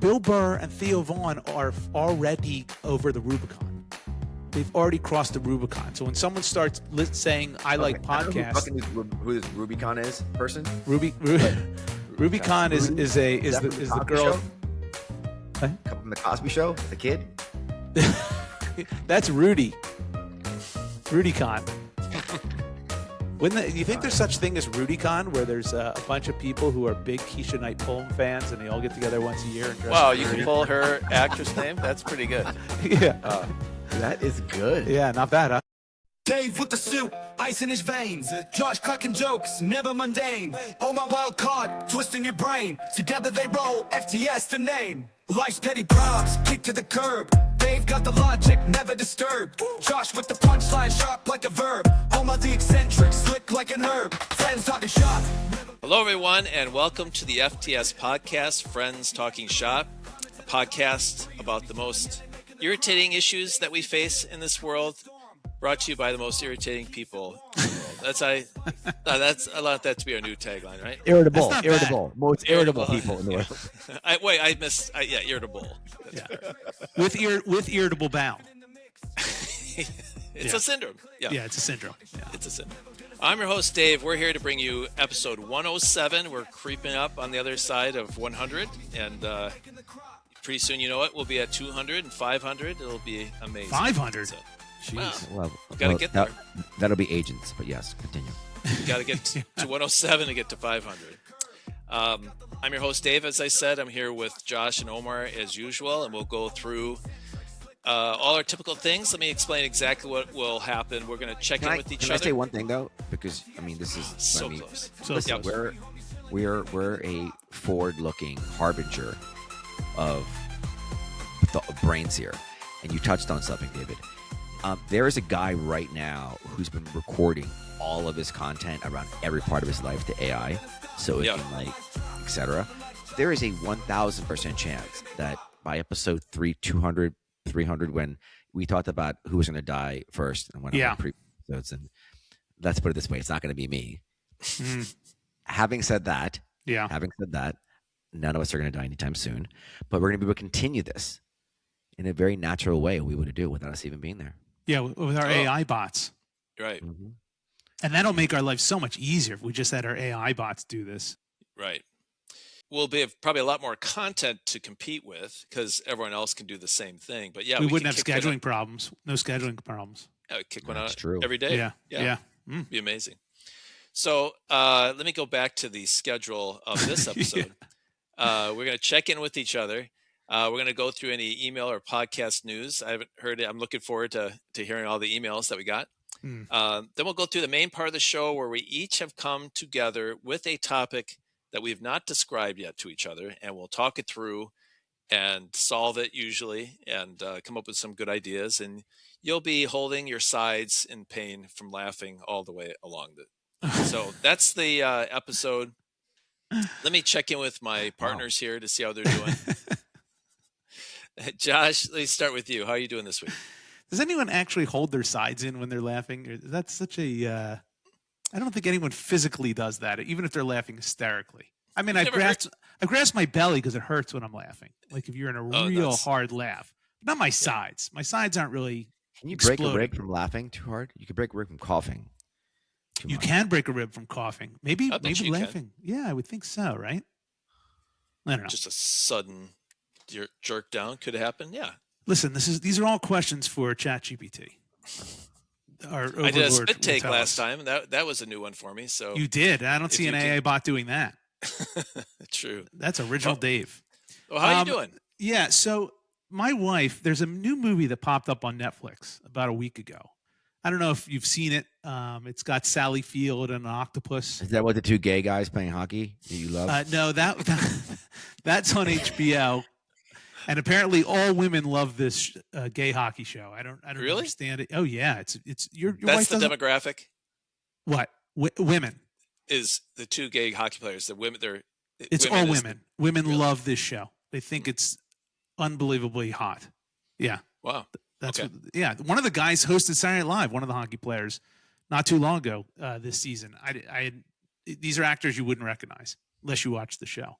Bill Burr and Theo Vaughn are already over the Rubicon. They've already crossed the Rubicon. So when someone starts saying, I like podcasts. Who this Rubicon is, person? Rubicon is the girl. From the Cosby Show? The kid? That's Rudy. RudyCon. You think there's such thing as RudyCon, where there's a bunch of people who are big Keisha Knight Poem fans, and they all get together once a year and dress? Wow, you can pull her actress name? That's pretty good. Yeah. That is good. Yeah, not bad, huh? Dave with the suit, ice in his veins. Josh cracking jokes, never mundane. Omar wild card, twisting your brain. Together they roll, FTS the name. Life's petty props, kick to the curb. Dave got the logic, never disturbed. Josh with the punchline, sharp like a verb. Omar the eccentric, slick like an herb. Friends talking shop. Hello, everyone, and welcome to the FTS podcast, Friends Talking Shop, a podcast about the most irritating issues that we face in this world, brought to you by the most irritating people in the world. I want that to be our new tagline, right? Irritable. Most irritable people in the world. Irritable. That's fair. With irritable bowel. It's a syndrome. Yeah, it's a syndrome. Yeah. It's a syndrome. I'm your host, Dave. We're here to bring you episode 107. We're creeping up on the other side of 100, and pretty soon, you know what? We'll be at 200 and 500. It'll be amazing. 500? So, jeez. Well, got to get there. That'll be agents, but yes, continue. You got to get to 107 to get to 500. I'm your host, Dave. As I said, I'm here with Josh and Omar as usual, and we'll go through all our typical things. Let me explain exactly what will happen. We're going to check in with each other. Can I say one thing though? Because this is so close. Listen, we're a forward-looking harbinger of brains here, and you touched on something, David. There is a guy right now who's been recording all of his content around every part of his life to AI, so it can etc. There is a 1,000% chance that by episode 200, 300, when we talked about who was going to die first and when on previous episodes, and let's put it this way, it's not going to be me. Having said that, none of us are going to die anytime soon, but we're going to be able to continue this in a very natural way. We would do without us even being there. Yeah, with our AI bots. Right. Mm-hmm. And that'll make our life so much easier if we just had our AI bots do this. Right. We'll have probably a lot more content to compete with because everyone else can do the same thing. But we wouldn't have scheduling problems. No scheduling problems. Kick one out true. every day. Yeah. Be amazing. So let me go back to the schedule of this episode. We're going to check in with each other. We're going to go through any email or podcast news. I haven't heard it. I'm looking forward to hearing all the emails that we got. Then we'll go through the main part of the show where we each have come together with a topic that we've not described yet to each other, and we'll talk it through and solve it usually and come up with some good ideas. And you'll be holding your sides in pain from laughing all the way along. So that's the episode. Let me check in with my partners here to see how they're doing. Josh, let's start with you. How are you doing this week? Does anyone actually hold their sides in when they're laughing? That's such a... I don't think anyone physically does that, even if they're laughing hysterically. I mean, I grasp my belly because it hurts when I'm laughing. Like if you're in a real hard laugh. Not my sides. My sides aren't really Can you exploding. break a rib from laughing too hard? You could break a rib from coughing. You can break a rib from coughing. Maybe laughing. Can. Yeah, I would think so, right? I don't know. Just a sudden jerk down could happen. Yeah. Listen, these are all questions for ChatGPT. I did a spit take last time, and that was a new one for me. So you did. I don't see an AI bot doing that. True. That's original Dave. Well, how are you doing? Yeah. So my wife, there's a new movie that popped up on Netflix about a week ago. I don't know if you've seen it. It's got Sally Field and an octopus. Is that what the two gay guys playing hockey that you love? No, that's on HBO. And apparently, all women love this gay hockey show. I don't really understand it. Oh yeah, it's your that's wife the demographic. What women is the two gay hockey players? The women, it's all women. Women love this show. They think it's unbelievably hot. Yeah. Wow. That's one of the guys hosted Saturday Night Live. One of the hockey players, not too long ago this season. These are actors you wouldn't recognize unless you watch the show.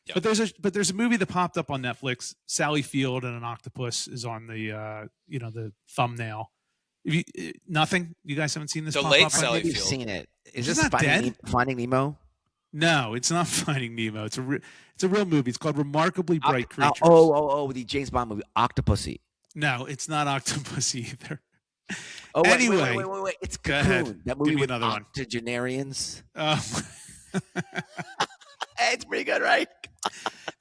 Yeah. But there's a movie that popped up on Netflix. Sally Field and an octopus is on the the thumbnail. Nothing. You guys haven't seen this The pop late up? Sally Maybe you've Field. seen it. Is She's this not dead? Finding Nemo? No, it's not Finding Nemo. It's a real movie. It's called Remarkably Bright Creatures. The James Bond movie, Octopussy. No, it's not Octopus either. Oh, wait, Anyway, wait. It's go Cocoon. ahead. That movie Give me with another one. octogenarians. Hey, it's pretty good, right?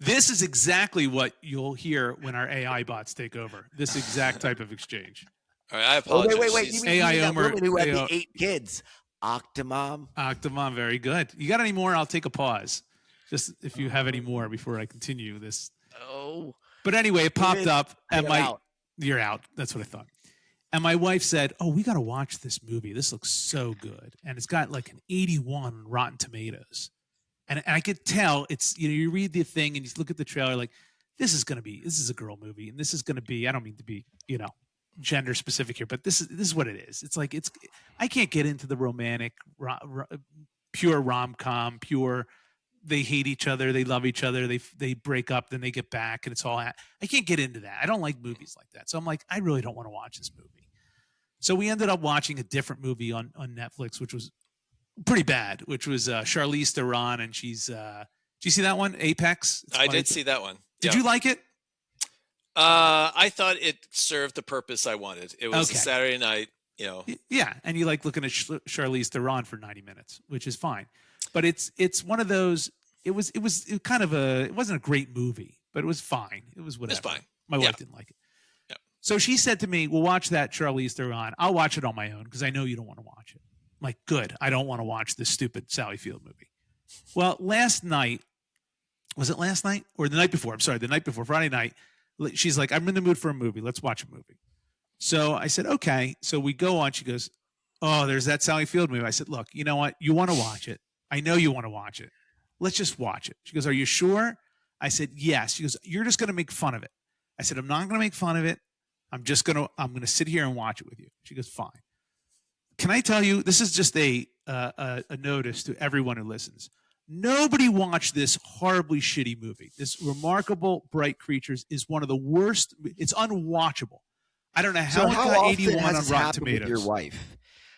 this is exactly what you'll hear when our AI bots take over. This exact type of exchange. All right, I apologize. Wait. She's- You mean AI that Omar- woman who had AI the 8 kids? Octomom. Octomom, very good. You got any more? I'll take a pause. Just if you have any more before I continue this. Oh. But anyway, it popped up, and out. you're out. That's what I thought. And my wife said, "Oh, we got to watch this movie. This looks so good, and it's got like an 81 on Rotten Tomatoes." And I could tell it's you read the thing and you look at the trailer like this is a girl movie, and this is going to be. I don't mean to be gender specific here, but this is what it is. It's like I can't get into the romantic, pure rom-com, pure. They hate each other. They love each other. They break up, then they get back, and it's all. I can't get into that. I don't like movies like that. So I'm like, I really don't want to watch this movie. So we ended up watching a different movie on Netflix, which was pretty bad. Which was Charlize Theron, and she's. Did you see that one? Apex. I did see that one. Did Yeah. you like it? I thought it served the purpose I wanted. It was Okay. a Saturday night. Yeah, and you like looking at Charlize Theron for 90 minutes, which is fine. But it's one of those. It wasn't a great movie, but it was fine. It was whatever. It's fine. My Yeah. wife didn't like it. Yeah. So she said to me, "We'll watch that Charlize Theron. I'll watch it on my own because I know you don't want to watch it." I'm like, good. I don't want to watch this stupid Sally Field movie. Well, last night, was it last night or the night before? I'm sorry, the night before, Friday night. She's like, "I'm in the mood for a movie. Let's watch a movie." So I said, "Okay." So we go on. She goes, "Oh, there's that Sally Field movie." I said, "Look, you know what? You want to watch it. I know you want to watch it. Let's just watch it." She goes, "Are you sure?" I said, "Yes." She goes, "You're just going to make fun of it." I said, "I'm not going to make fun of it. I'm going to sit here and watch it with you." She goes, "Fine." Can I tell you, this is just a notice to everyone who listens. Nobody watched this horribly shitty movie. This Remarkable Bright Creatures is one of the worst. It's unwatchable. I don't know how it got 81 on Rotten Tomatoes. With your wife,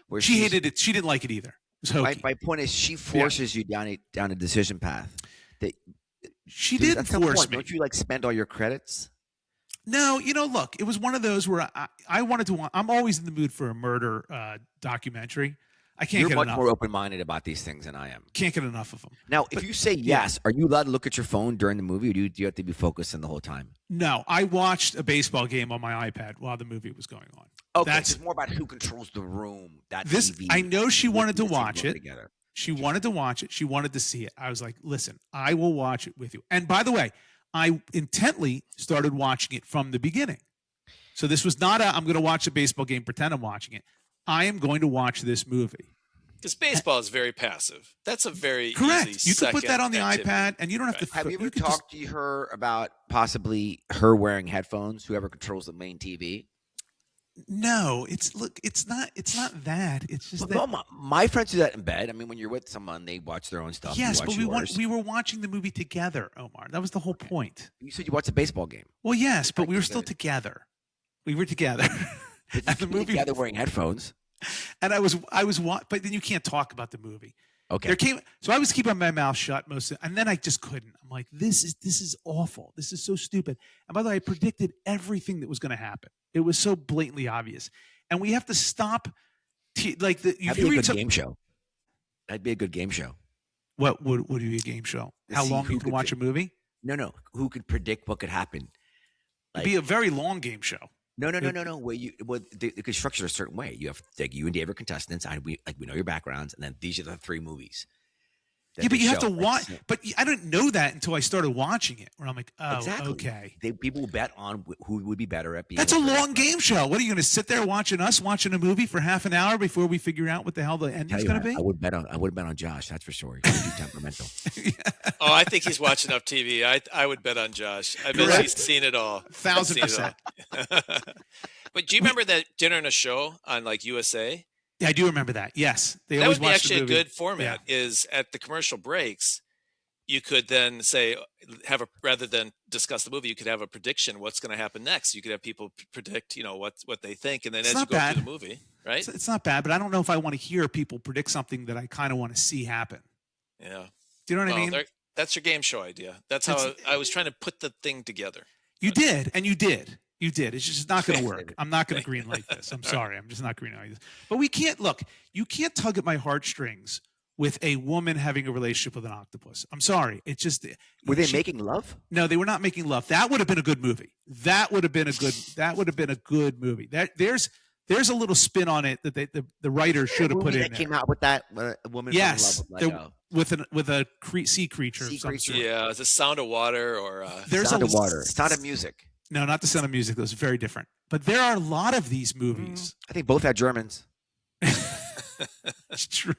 where She hated it. She didn't like it either. It was hokey. My point is, she forces you down a decision path. She didn't that's the force point. me. Don't you spend all your credits? No, look, it was one of those where I wanted to. I'm always in the mood for a murder documentary. I can't You're get much enough. more open-minded about these things than I am. Can't get enough of them. Now, if you say yes, are you allowed to look at your phone during the movie, or do you have to be focused in the whole time? No, I watched a baseball game on my iPad while the movie was going on. Okay, That's it's more about who controls the room. That this. TV, I know she wanted to the same watch room it. together. She wanted to watch it. She wanted to see it. I was like, listen, I will watch it with you. And by the way, I intently started watching it from the beginning. So this was not I'm going to watch a baseball game, pretend I'm watching it. I am going to watch this movie. Because baseball is very passive. That's a very Correct. easy You can put that on the second iPad, and you don't have to. Have you ever could just- talked to her about possibly her wearing headphones? Whoever controls the main TV. No, it's not that. It's just that. No, my friends do that in bed. I mean, when you're with someone, they watch their own stuff. Yes, you but watch yours. we were watching the movie together, Omar. That was the whole point. You said you watched a baseball game. Well, yes, but we were Right, still good. together. We were together. But And the movie, together wearing headphones. and but then you can't talk about the movie. Okay. So I was keeping my mouth shut and then I just couldn't. I'm like, this is awful. This is so stupid. And by the way, I predicted everything that was going to happen. It was so blatantly obvious. And we have to stop. That'd be a good game show. That'd be a good game show. What would be a game show? To How see long who you can could watch a movie? No. Who could predict what could happen? It'd be a very long game show. No. Where they could structure it a certain way. You have you and Dave are contestants. We know your backgrounds, and then these are the 3 movies. Yeah, but you have to watch. watch. But I didn't know that until I started watching it. Where I'm like, oh, Exactly. okay. People will bet on who would be better at being. That's a long game show. What are you going to sit there watching a movie for half an hour before we figure out what the hell the ending's going to be? I would bet on Josh. That's for sure. He's too temperamental. Oh, I think he's watched enough TV. I would bet on Josh. I bet Correct. he's seen it all. 1,000%. But do you remember that Dinner and a Show on USA? Yeah, I do remember that. Yes, they That always would be watch actually the a movie. good format. Is at the commercial breaks, you could then say, rather than discuss the movie, you could have a prediction what's going to happen next. You could have people predict, what they think, and then It's as you not go bad. through the movie, right? It's not bad, but I don't know if I want to hear people predict something that I kind of want to see happen. Yeah. Do you know what I mean? That's your game show idea. That's how I was trying to put the thing together. You did, and you did. You did. It's just not going to work. I'm not going to green light this. I'm sorry. I'm just not green lighting this. But we can't look. You can't tug at my heartstrings with a woman having a relationship with an octopus. I'm sorry. It's just. Were they making love? No, they were not making love. That would have been a good movie. That would have been a good movie. There's a little spin on it that the writers should have put in. That came out with that a woman. Yes, fell in love with, with a sea creature. Sea Of some creature. sort. Yeah, it's the Sound of Water or There's Sound a of Water. Sound of Music. No, not the Sound of Music. Those are very different. But there are a lot of these movies. I think both had Germans. It's true.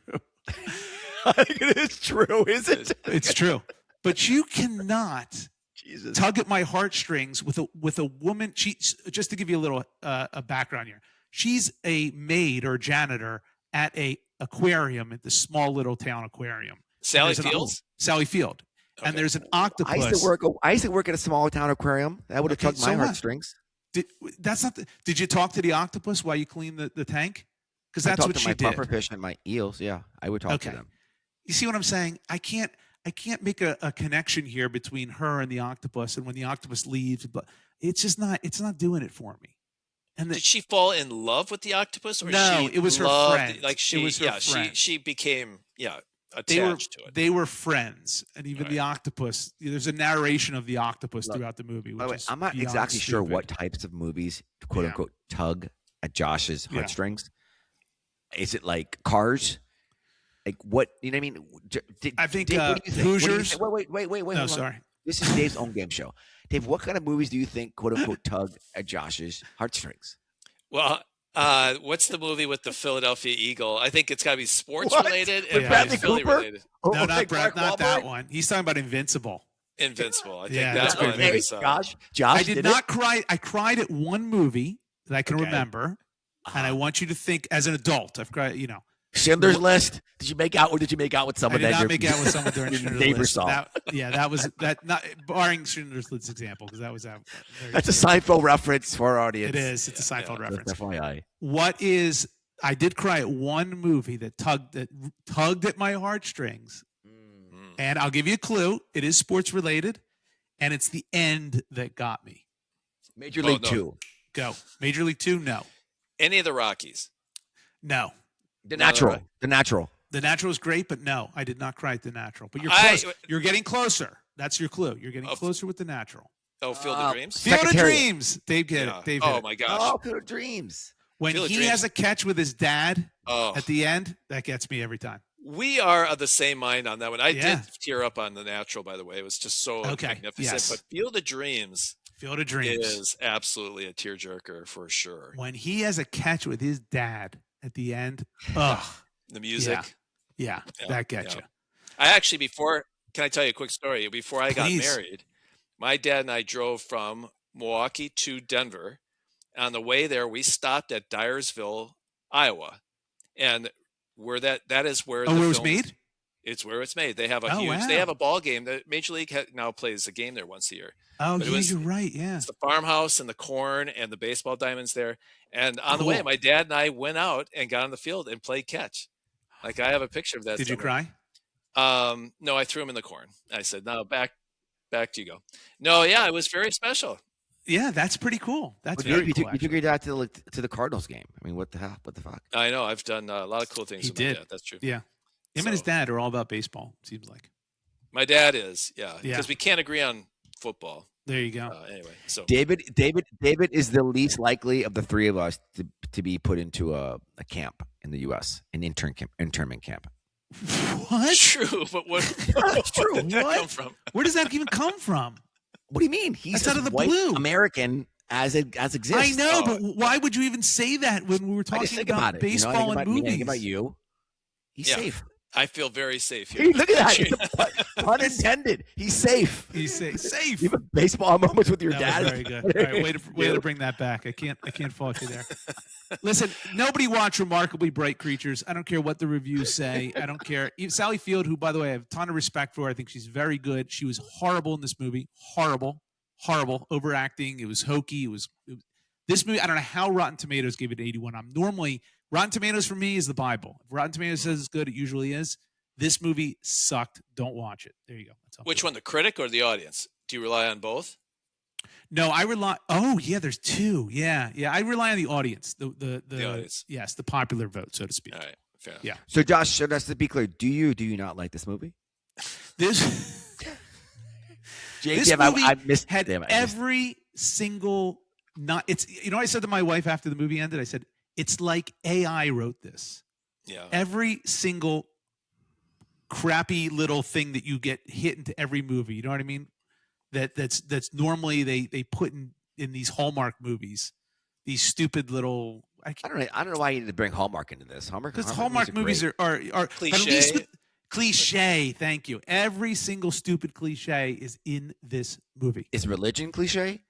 I think it is true, is it? It's true. But you cannot Jesus. tug at my heartstrings with a woman. Just to give you a little a background here. She's a maid or janitor at a aquarium at the small little town aquarium. Sally Fields. Sally Field. Okay. And there's an octopus. I used to work at a small town aquarium. That would have tugged my heartstrings. Did you talk to the octopus while you clean the tank? Because that's what she my did. puffer fish and my eels. Yeah, I would talk to them. You see what I'm saying? I can't make a connection here between her and the octopus, and when the octopus leaves, but it's just not. It's not doing it for me. And did she fall in love with the octopus? Or no, it was her friend. Like it was her friend. She became attached to it. They were friends, and even the octopus. There's a narration of the octopus throughout the movie. I'm not exactly sure what types of movies, quote unquote, tug at Josh's heartstrings. Is it like Cars? Like what? You know what I mean? I think Hoosiers. Wait. No, sorry. This is Dave's own game show. Dave, what kind of movies do you think, quote unquote, tug at Josh's heartstrings? Well, what's the movie with the Philadelphia Eagle? I think it's got to be sports related and Bradley Philly Cooper? related. No, not that one. He's talking about Invincible. Invincible. I think Yeah, that's that's what I saw. Josh, I did not cry. I cried at one movie that I can remember, and I want you to think as an adult. I've cried. Schindler's List. Did you make out with someone? I did not make out with someone during Schindler's neighbor List. saw. That was not barring Schindler's List example, because that was out. That's a Seinfeld reference for our audience. It is. It's a Seinfeld reference. FYI. I did cry at one movie that tugged at my heartstrings, and I'll give you a clue. It is sports related, and it's the end that got me. Major League 2. Go. Major League 2. No. Any of the Rockies? No. The Natural. The Natural. The Natural is great, but no, I did not cry at The Natural. But you're close. You're getting closer. That's your clue. You're getting closer with The Natural. Oh, Field of Dreams? Field of Dreams. Dave hit it. Dave hit it. My gosh. Oh, Field of Dreams. When Field of he Dreams. has a catch with his dad at the end, that gets me every time. We are of the same mind on that one. I Yeah. did tear up on The Natural, by the way. It was just so magnificent. Yes. But Field of Dreams Field of Dreams is absolutely a tearjerker for sure. When he has a catch with his dad at the end, The music. Yeah, that gets you. I actually, can I tell you a quick story? Before I got Please. married, my dad and I drove from Milwaukee to Denver. On the way there, we stopped at Dyersville, Iowa. And that is where where it was made? It's where it's made. They have a wow. they have a ball game. The Major League now plays a game there once a year. Oh, But you're right. Yeah. It's the farmhouse and the corn and the baseball diamonds there. And on the way, my dad and I went out and got on the field and played catch. Like, I have a picture of that. Did you cry? No, I threw him in the corn. I said, "No, back to you go." No, yeah, it was very special. Yeah, that's pretty cool. That's You very cool. took your dad to the Cardinals game. I mean, what the hell? What the fuck? I know. I've done a lot of cool things He with my did. dad. That's true. Yeah. Him and his dad are all about baseball, seems like. My dad is, yeah. Yeah. Because we can't agree on football. There you go. Anyway, so David is the least likely of the three of us to be put into a camp in the U.S. an internment camp. What? true, but what? That's true. Where did that What? come from? Where does that even come from? What do you mean? He's That's out of the white blue. American as exists. I know, but why would you even say that when we were I just talking think about about it. baseball I think and about me, I movies? think about you. He's Yeah. safe. I feel very safe here. Hey, look at that. It's a pun intended. He's safe. He's safe. You have baseball moments with your That dad. was very good. All right, way to bring that back. I can't fault you there. Listen, nobody watched Remarkably Bright Creatures. I don't care what the reviews say. I don't care. Sally Field, who, by the way, I have a ton of respect for. I think she's very good. She was horrible in this movie. Horrible. Overacting. It was hokey. This movie, I don't know how Rotten Tomatoes gave it 81. Rotten Tomatoes for me is the Bible. If Rotten Tomatoes says it's good, it usually is. This movie sucked. Don't watch it. There you go. Which one, the critic or the audience? Do you rely on both? No, I rely. Oh, yeah, there's two. Yeah. I rely on the audience. The audience. Yes, the popular vote, so to speak. All right, fair enough. Yeah. So, Josh, so that's to be clear. Do you not like this movie? This This movie I missed had damn it, I missed- every single. I said to my wife after the movie ended, I said, it's like AI wrote this. Yeah. Every single crappy little thing that you get hit into every movie. You know what I mean? That's normally they put in these Hallmark movies. These stupid little. I don't know why you need to bring Hallmark into this. Because Hallmark movies are cliche. At least cliche. Thank you. Every single stupid cliche is in this movie. Is religion cliche?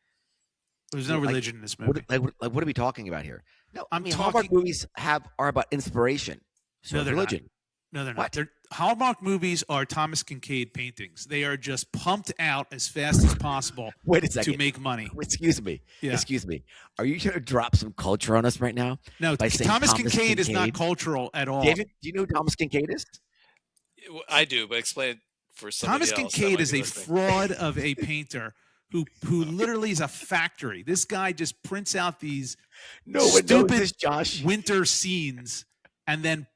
There's no religion in this movie. What are we talking about here? No, I'm Hallmark talking- movies are about inspiration. So No, is they're not. religion. No, they're What? not. Hallmark movies are Thomas Kincaid paintings. They are just pumped out as fast as possible Wait a second. to make money. Excuse me. Yeah. Excuse me. Are you going to drop some culture on us right now? No, by saying Thomas Kincaid is not Kincaid? cultural at all. David, do you know who Thomas Kincaid is? I do, but explain it for somebody Thomas else. that Kincaid might is be a listening. fraud of a painter who literally is a factory. This guy just prints out these No one knows stupid this, Josh. winter scenes and then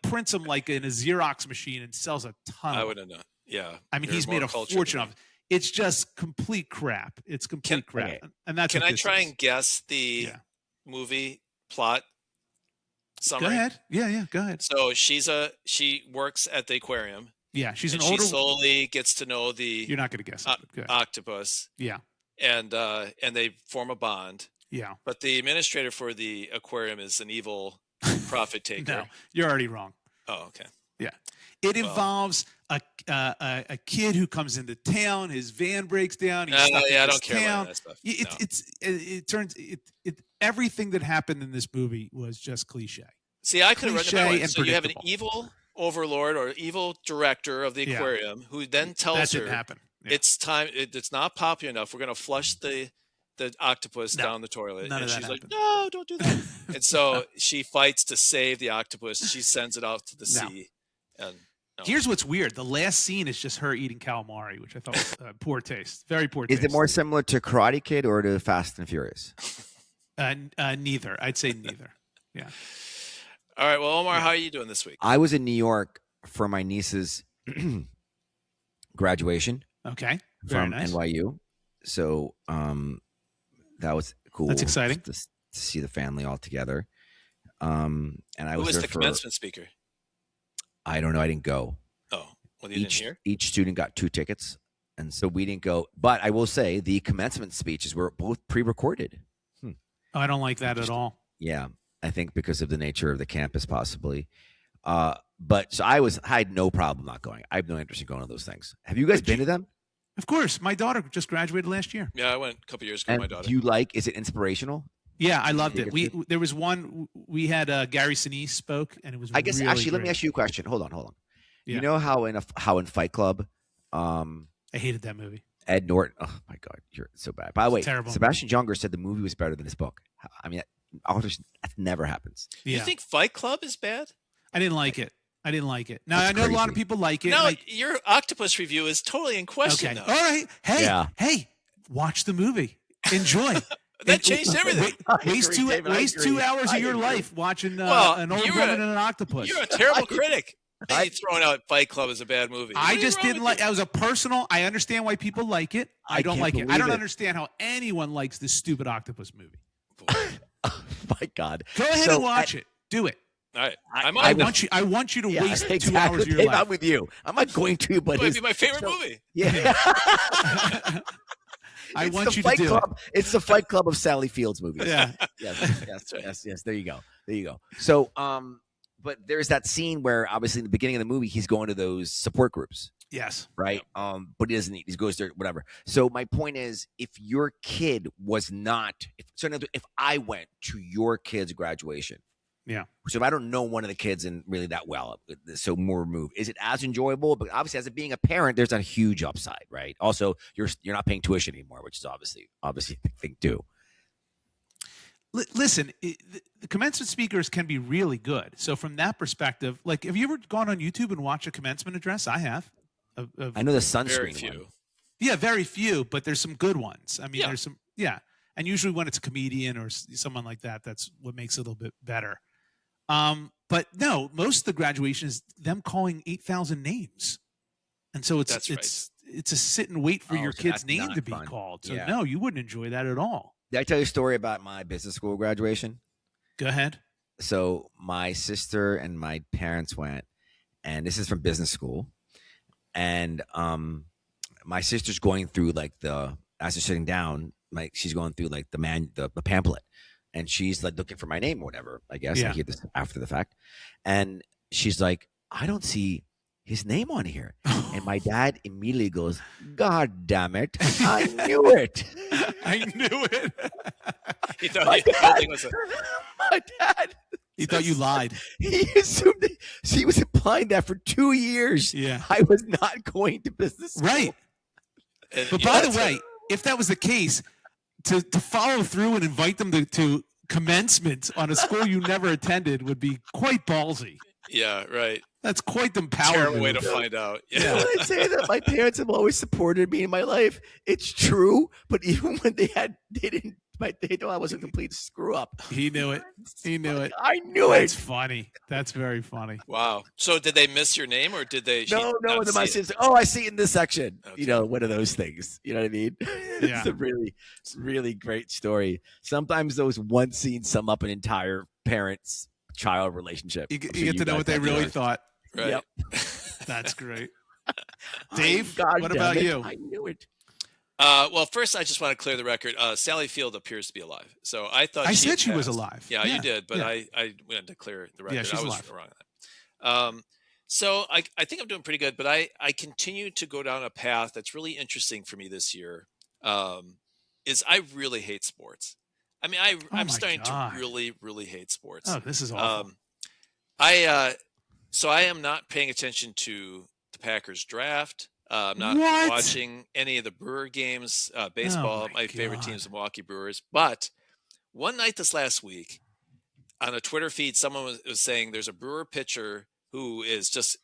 prints them like in a Xerox machine and sells a ton. I of wouldn't know. Yeah. I mean, You're he's more made a cultured fortune than off it. It's just complete crap. It's complete crap. okay. And that's Can what I this try is. and guess the Yeah. movie plot Go summary? ahead. Yeah, go ahead. So she works at the aquarium. Yeah, she's an and older. she slowly gets to know the You're not going to guess it. but go ahead. octopus, Yeah, and they form a bond. yeah. But the administrator for the aquarium is an evil profit taker. No, you're already wrong. Oh, okay. Yeah, it Well. involves a kid who comes into town. His van breaks down. He's stuck in I this don't care town. about that stuff. It turns everything that happened in this movie was just cliche. See, I could have read cliche it. and So you have an predictable. evil overlord or evil director of the Yeah. aquarium who then tells That her didn't happen. Yeah. it's time. It's not popular enough. We're going to flush the octopus No, down the toilet. none And of that she's like, happened. no, don't do that. And so she fights to save the octopus. She sends it out to the No. sea. And no. Here's what's weird. The last scene is just her eating calamari, which I thought was poor taste. Very poor taste. Is it more similar to Karate Kid or to Fast and Furious? Neither. I'd say neither. Yeah. All right. Well, Omar, how are you doing this week? I was in New York for my niece's graduation Okay. Very from nice. NYU. So that was cool. That's exciting. to see the family all together. And I Who was was there the for, commencement speaker? I don't know. I didn't go. Oh, well, you didn't hear? Each student got 2 tickets. And so we didn't go. But I will say the commencement speeches were both pre-recorded. Oh, I don't like that at all. Yeah. I think because of the nature of the campus, possibly. But so I had no problem not going. I have no interest in going to those things. Have you guys been to them? Of course. My daughter just graduated last year. Yeah, I went a couple years ago with And my daughter. do you is it inspirational? Yeah, I loved think it. it's There was one, we had Gary Sinise spoke, and it was I guess really actually, let me great. ask you a question. Hold on. Yeah. You know how in Fight Club, I hated that movie. Ed Norton. Oh my God, you're so bad. By the way, terrible. Sebastian Junger said the movie was better than his book. I mean, that never happens. Yeah. You think Fight Club is bad? I didn't like it. Now, That's I know a lot of crazy. people like it. No, like, your octopus review is totally in question. okay. Now. All right. Hey, Yeah. hey, watch the movie. Enjoy. That changed everything. Waste agree, David, I waste agree. 2 hours I of your agree. life watching Well, an old you're woman a- and an octopus. You're a terrible critic. You're throwing out Fight Club as a bad movie. What I is just wrong didn't with like. you? That was a personal. I understand why people like it. I don't can't like it. I believe don't it. understand how anyone likes this stupid octopus movie. Oh my God. Go ahead So, and watch it. Do it. All right. I'm I on. I want you to Yeah, waste exactly. 2 hours of your Dave, life. I'm with you. I'm not going to, but It might his, be my favorite so- movie. yeah. I It's want the you to Fight do Club. It's the Fight Club of Sally Fields movies. it. Yeah. Yes. There you go. There you go. So, but there's that scene where obviously in the beginning of the movie he's going to those support groups, Yes. right? But he doesn't need. He goes there, whatever. So my point is, if your kid was not, if I went to your kid's graduation, Yeah. so if I don't know one of the kids and really that well, so more removed, is it as enjoyable? But obviously, as it being a parent, there's a huge upside, right? Also, you're not paying tuition anymore, which is obviously a big thing too. Listen, the commencement speakers can be really good. So from that perspective, like, have you ever gone on YouTube and watched a commencement address? I have. I know the Very sunscreen few. one. Yeah, very few, but there's some good ones. I mean, Yeah. there's some, yeah. And usually when it's a comedian or someone like that, that's what makes it a little bit better. But no, most of the graduation is them calling 8,000 names. And so That's right. it's a sit and wait for your so kid's that's name not to be fun. called. So Yeah. no, you wouldn't enjoy that at all. Did I tell you a story about my business school graduation? Go ahead. So my sister and my parents went, and this is from business school. And my sister's going through like as they're sitting down, like she's going through like the pamphlet, and she's like looking for my name or whatever. I guess Yeah. I hear this after the fact, and she's like, I don't see his name on here. And my dad immediately goes, God damn it, I knew it. I knew it. He thought My the whole thing was My dad. He thought you lied. He assumed that she was implying that for 2 years. Yeah. I was not going to business school. Right. and, But you know, by the that's way, if that was the case, to follow through and invite them to commencement on a school you never attended would be quite ballsy. yeah, right. That's quite the power Terrible way to move. find out. When Yeah. I say that my parents have always supported me in my life, it's true. But even when they know I was a complete screw up. He knew it. He knew it. I knew That's it. funny. That's very funny. Wow. So did they miss your name or did they? No. not And then my see it? sister, oh, I see it in this section. Okay. You know, one of those things. You know what I mean? Yeah. It's a really great story. Sometimes those one scenes sum up an entire parents-child relationship. You I'm get sure to know guys what they have really yours. thought. Right. Yep. That's great. Dave, God what damn about it, you? I knew it. Well, first I just want to clear the record. Sally Field appears to be alive. So I thought I she said had she was passed. alive. Yeah, you did, but yeah. I wanted to clear the record. Yeah, she's I was alive. wrong on that. So I think I'm doing pretty good, but I continue to go down a path that's really interesting for me this year. Is I really hate sports. I mean, I'm my starting God. to really hate sports. Oh, this is awful. So I am not paying attention to the Packers draft. I'm not What? watching any of the Brewer games, baseball. Oh, my my favorite God. team is the Milwaukee Brewers. But one night this last week, on a Twitter feed, someone was saying there's a Brewer pitcher who is just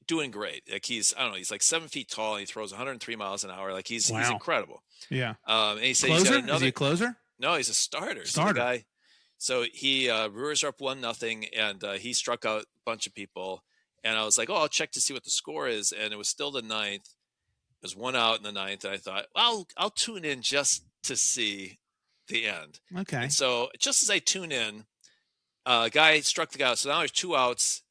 doing great. Like he's like 7 feet tall and he throws 103 miles an hour. Like he's Wow. incredible. Yeah. And he said he's Closer? got Is he another. a closer? No, he's a starter. He's the Starter. guy. So he Brewers are up 1-0, and he struck out a bunch of people. And I was like, oh, I'll check to see what the score is. And it was still the ninth. It was 1 out in the ninth. And I thought, well, I'll tune in just to see the end. Okay. And so just as I tune in, a guy struck the guy out. So now there's 2 outs,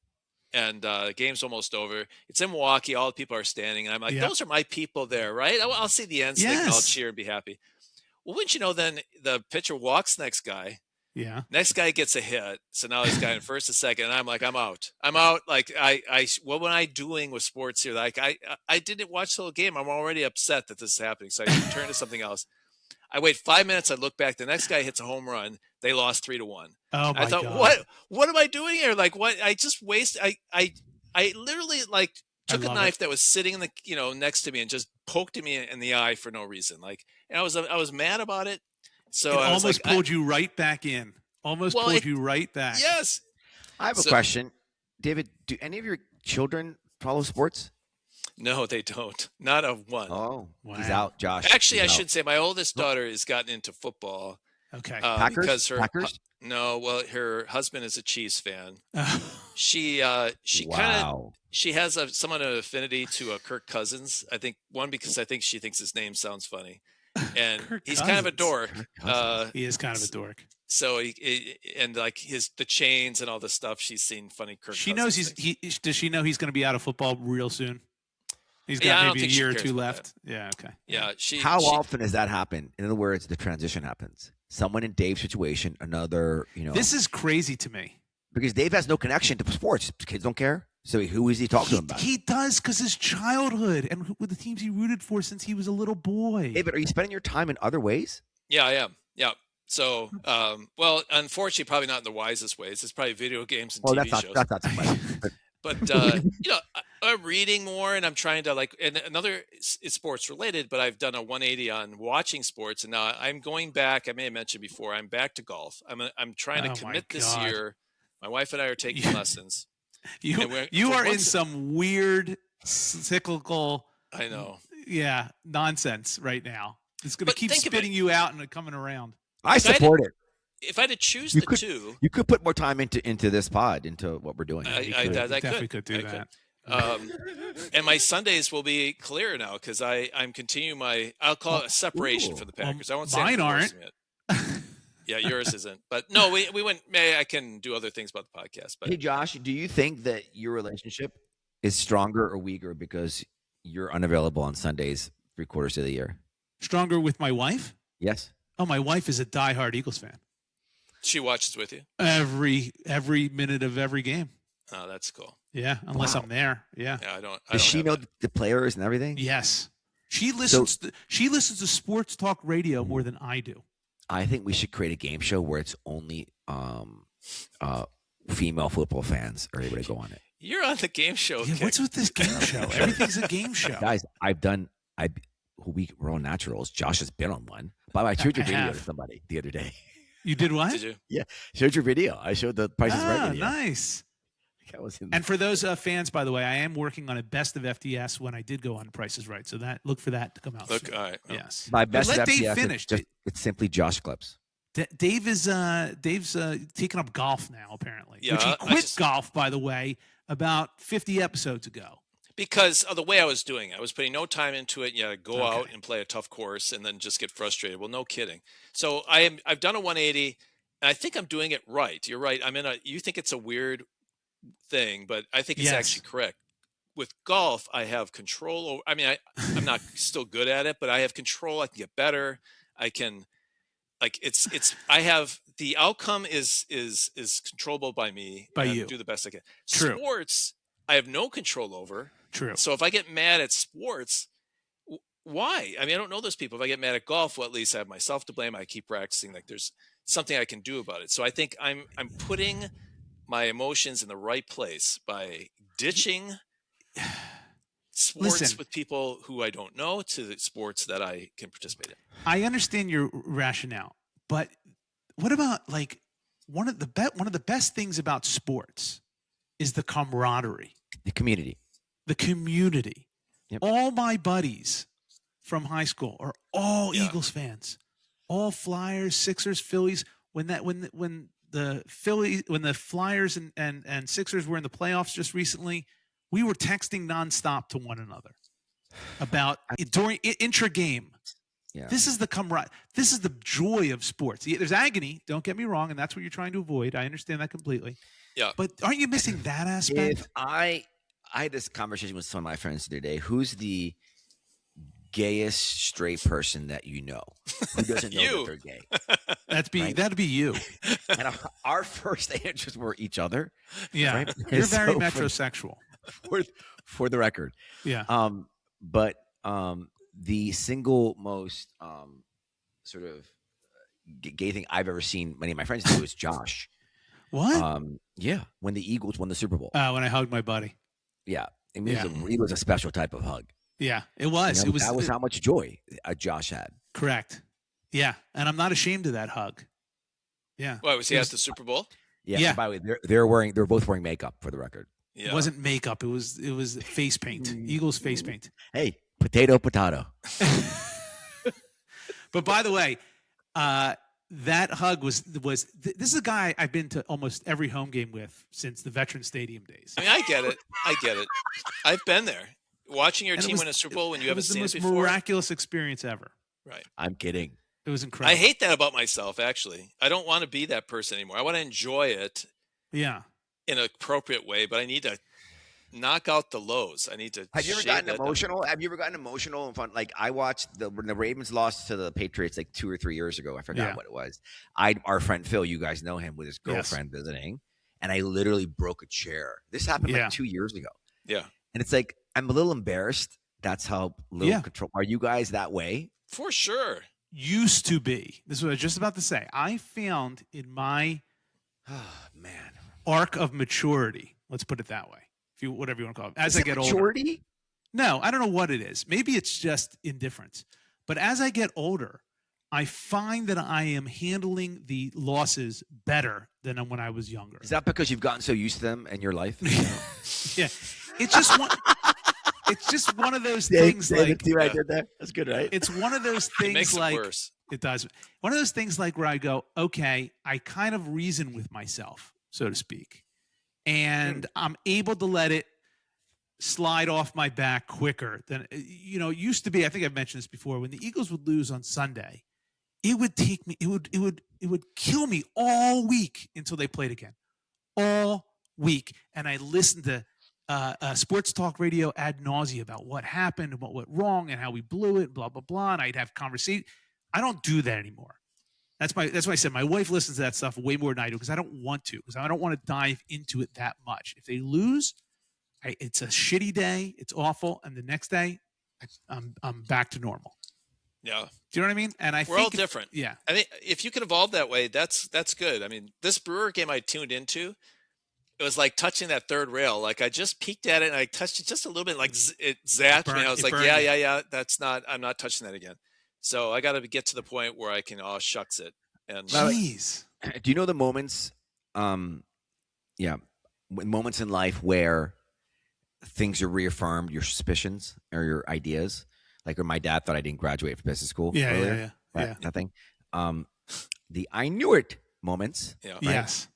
and the game's almost over. It's in Milwaukee. All the people are standing. And I'm like, Yeah. those are my people there, right? I'll see the end stick and I'll Yes. cheer and be happy. Well, wouldn't you know, then the pitcher walks the next guy. Yeah. Next guy gets a hit. So now he's got in first and second. And I'm like, I'm out. Like what am I doing with sports here? Like I didn't watch the whole game. I'm already upset that this is happening. So I turn to something else. I wait 5 minutes. I look back. The next guy hits a home run. They lost 3-1. Oh my I thought, God. what am I doing here? Like what? I just wasted. I literally like took a love knife that was sitting in the next to me and just poked me in the eye for no reason. Like, and I was mad about it. So It I was almost like, pulled you right back in. Almost Well, pulled you right back. yes. I have a So- question. David, do any of your children follow sports? No, they don't. Not a one. Oh, he's Wow. out, Josh. Actually, I He's out. should say my oldest daughter has gotten into football Okay. Packers? because her Packers? no, well, her husband is a Chiefs fan. She kind of Wow. she has somewhat of an affinity to Kirk Cousins. I think because I think she thinks his name sounds funny, and Kirk he's kind of a Cousins. dork. Kirk Cousins. He is kind of a dork. So and like the chains and all the stuff she's seen funny Kirk. She Cousins knows things. does she know he's going to be out of football real soon? He's Yeah, I got don't maybe a think she year or cares two about left. Yeah. Okay. Yeah, she. How she, often does that happen? In other words, the transition happens. Someone in Dave's situation, another, This is crazy to me. Because Dave has no connection to sports. Kids don't care. So who is he talking about? He does, because his childhood and with the teams he rooted for since he was a little boy. David, are you spending your time in other ways? Yeah, I am. Yeah. So, well, unfortunately, probably not in the wisest ways. It's probably video games and TV shows. That's not too much. But I'm reading more, and I'm trying to and another it's sports related, but I've done a 180 on watching sports, and now I'm going back. I may have mentioned before, I'm back to golf. I'm trying to commit this year. My wife and I are taking lessons. You are in some weird cyclical. I know. Yeah, nonsense right now. It's going to keep spitting you out and coming around. I support it. If I had to choose the two, you could put more time into this pod, into what we're doing. I definitely could do that. And my Sundays will be clear now because I'm continuing my. I'll call it a separation for the Packers. I won't say mine aren't. Yeah, yours isn't. But no, we went. Maybe I can do other things about the podcast. But hey, Josh, do you think that your relationship is stronger or weaker because you're unavailable on Sundays 3/4 of the year? Stronger with my wife? Yes. Oh, my wife is a diehard Eagles fan. She watches with you every minute of every game. Oh, that's cool. Yeah, unless I'm there. Yeah. Yeah, I don't. Does she know the players and everything? Yes. She listens. She listens to sports talk radio more than I do. I think we should create a game show where it's only female football fans are able to go on it. You're on the game show. Yeah, what's with this game show? Everything's a game show. Guys, we're all naturals. Josh has been on one. By the way, I showed your video to somebody the other day. You did what? Did you? Yeah, showed your video. I showed the Price is Right video. Nice. And for those fans, by the way, I am working on a best of FTS when I did go on Price is Right. So look for that to come out. Look, all right. Yes. My best let of Dave FTS finish. It's simply Josh clips. Dave's taking up golf now, apparently. Yeah, which he quit golf, by the way, about 50 episodes ago. Because of the way I was doing it. I was putting no time into it. Yeah, go out and play a tough course and then just get frustrated. Well, no kidding. So I've done a 180, and I think I'm doing it right. You're right. You think it's a weird thing, but I think it's actually correct. With golf, I have control over. I'm not still good at it, but I have control. I can get better. I can, I have the outcome is controllable by me. By you. Do the best I can. True. Sports, I have no control over. True. So if I get mad at sports, why? I don't know those people. If I get mad at golf, well, at least I have myself to blame. I keep practicing. There's something I can do about it. So I think I'm putting my emotions in the right place by ditching sports with people who I don't know to the sports that I can participate in. I understand your rationale, but what about one of the best things about sports is the camaraderie, the community. Yep. All my buddies from high school are all Eagles fans, all Flyers, Sixers, Phillies. When the Flyers and Sixers were in the playoffs just recently, we were texting nonstop to one another about during intra-game. Yeah. This is the joy of sports. There's agony, don't get me wrong, and that's what you're trying to avoid. I understand that completely. Yeah. But aren't you missing that aspect? If I had this conversation with some of my friends the other day. Who's the gayest straight person that you know? Who doesn't know that they're gay? That'd be you. And our first answers were each other. Yeah. Right? You're very metrosexual. For the record. Yeah. But the single most sort of gay thing I've ever seen many of my friends do is Josh. What? Yeah, when the Eagles won the Super Bowl. When I hugged my buddy. Yeah, it was a special type of hug. Yeah, it was. That was how much joy Josh had. Correct. Yeah, and I'm not ashamed of that hug. Yeah. Why was he at the Super Bowl? Yeah. By the way, they're both wearing makeup for the record. Yeah. It wasn't makeup. It was face paint. Eagles face paint. Hey, potato. But by the way, that hug was this is a guy I've been to almost every home game with since the Veterans Stadium days. I get it. I've been there. Watching your team win a Super Bowl when you haven't seen it before. It was the most miraculous experience ever. Right. I'm kidding. It was incredible. I hate that about myself, actually. I don't want to be that person anymore. I want to enjoy it in an appropriate way, but I need to knock out the lows. I need to Have you ever gotten emotional? Have you ever gotten emotional and fun? Like I watched when the Ravens lost to the Patriots 2 or 3 years ago. I forgot what it was. Our friend Phil, you guys know him, with his girlfriend visiting. and I literally broke a chair. This happened Yeah. like 2 years ago. Yeah, And it's like, I'm a little embarrassed. That's how little Yeah. control. Are you guys that way? for sure. Used to be. This is what I was just about to say. I found in my Oh, man. arc of maturity, let's put it that way, if you whatever you want to call it, as Is I it get older. maturity? No, I don't know what it is. Maybe it's just indifference. But as I get older, I find that I am handling the losses better than when I was younger. Is that because you've gotten so used to them in your life? Yeah, it's just one. It's just one of those things. Like see what I did there? That's good, right? it's one of those It makes things. it Like worse. it does. One of those things like where I go, okay, I kind of reason with myself, so to speak, and I'm able to let it slide off my back quicker than it used to be. I think I've mentioned this before. When the Eagles would lose on Sunday, it would take me. It would kill me all week until they played again, all week. And I listened to sports talk radio ad nauseum about what happened and what went wrong and how we blew it, blah blah blah. And I'd have conversation. I don't do that anymore. That's why I said my wife listens to that stuff way more than I do because I don't want to, because I don't want to dive into it that much. If they lose, it's a shitty day. It's awful, and the next day, I'm back to normal. Yeah, Do you know what I mean? And we're all different. Yeah, I think if you can evolve that way, that's good. I mean, this Brewer game I tuned into, it was like touching that third rail. Like I just peeked at it and I touched it just a little bit, like it zapped me. I was like, yeah, I'm not touching that again. So I got to get to the point where I can, shucks it. And jeez. Do you know the moments, moments in life where things are reaffirmed, your suspicions or your ideas? Like when my dad thought I didn't graduate from business school. Yeah, earlier, yeah. right? Nothing. The I knew it moments. yeah, Right? Yes.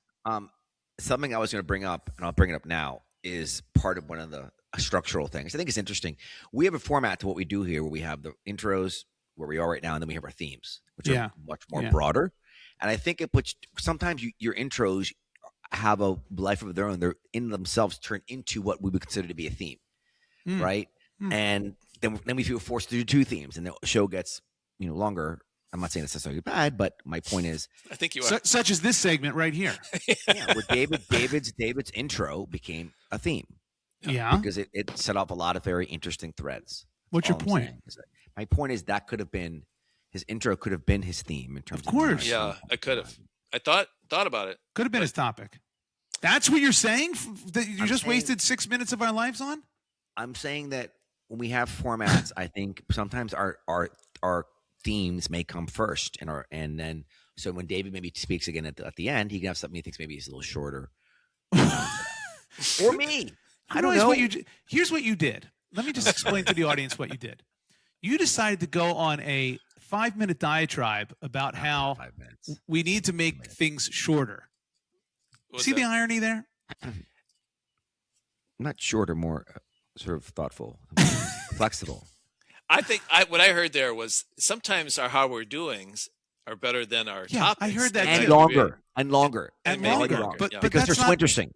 Something I was going to bring up, and I'll bring it up now, is part of one of the structural things. I think it's interesting. We have a format to what we do here where we have the intros, where we are right now, and then we have our themes, which are much more broader. And I think it puts sometimes your intros have a life of their own. They're in themselves turn into what we would consider to be a theme, right? And then we feel forced to do two themes, and the show gets longer. I'm not saying it's necessarily bad, but my point is, I think you are. Such as this segment right here. where David's intro became a theme. Yeah. Because it set up a lot of very interesting threads. What's your point? My point is that could have been his intro, could have been his theme in terms of course. Yeah, I could have. I thought about it. Could have been his topic. That's what you're saying? That you just saying- wasted 6 minutes of our lives on? I'm saying that when we have formats, I think sometimes our themes may come first, and then so when David maybe speaks again at the end, he can have something he thinks maybe is a little shorter, or me. I don't know. Here's what you did. Let me just explain to the audience what you did. You decided to go on a 5-minute diatribe about how 5 minutes. we need to make things shorter. What's See the that? irony there? Not shorter, more sort of thoughtful, flexible. I think what I heard there was sometimes our how we're doings are better than our Yeah, topics. I heard that And too. longer, and longer, And maybe longer. longer, But, yeah. but because that's they're so interesting.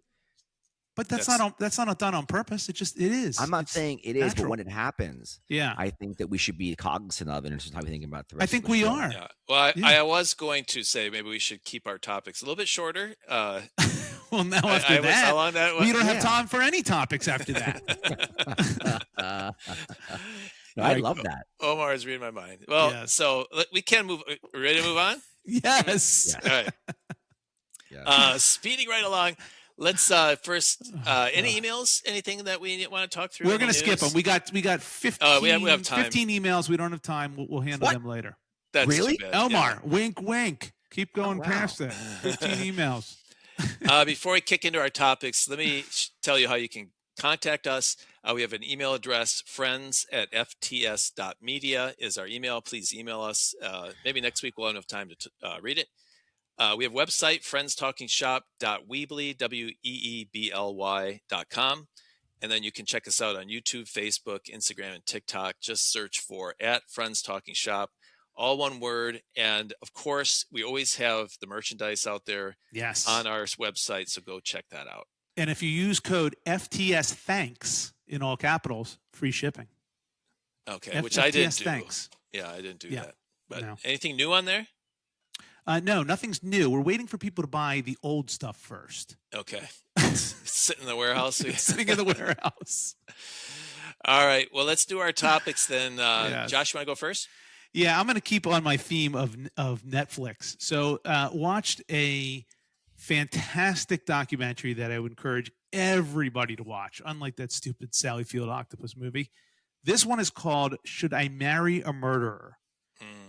But that's not done on purpose. It is. I'm not It's saying it is, but natural. when it happens, Yeah. I think that we should be cognizant of it, and it's just how we think about the rest. I think of the we show. are. Yeah. Well, Yeah. I was going to say maybe we should keep our topics a little bit shorter. Well, now I after was that, how long that was. we don't have Yeah. time for any topics after that. No, I love that. Omar is reading my mind. Well, Yes. so we can move. We ready to move on? Yes. Yeah. All right. Yeah. Speeding right along. Let's first. Any emails? Anything that we want to talk through? We're Any going to skip news? them. We got 15, we have time. 15 emails. We don't have time. We'll handle What? them later. That's Really? too bad. Omar, wink, wink. Keep going wow. past that. 15 emails. Before we kick into our topics, let me tell you how you can contact us. We have an email address, friends@fts.media is our email. Please email us. Maybe next week we'll have enough time to read it. We have a website, friendstalkingshop.weebly.com. And then you can check us out on YouTube, Facebook, Instagram, and TikTok. Just search for @FriendsTalkingShop, all one word. And of course, we always have the merchandise out there Yes. on our website, so go check that out. And if you use code FTS thanks in all capitals, free shipping. Okay, which I didn't FTS do. thanks. Yeah, I didn't do Yeah, that. But no. anything new on there? No, nothing's new. We're waiting for people to buy the old stuff first. Okay. It's sitting in the warehouse. It's sitting in the warehouse. All right. Well, let's do our topics then. Yes. Josh, you want to go first? Yeah, I'm going to keep on my theme of Netflix. So watched a fantastic documentary that I would encourage everybody to watch, unlike that stupid Sally Field octopus movie. This one is called Should I Marry a Murderer?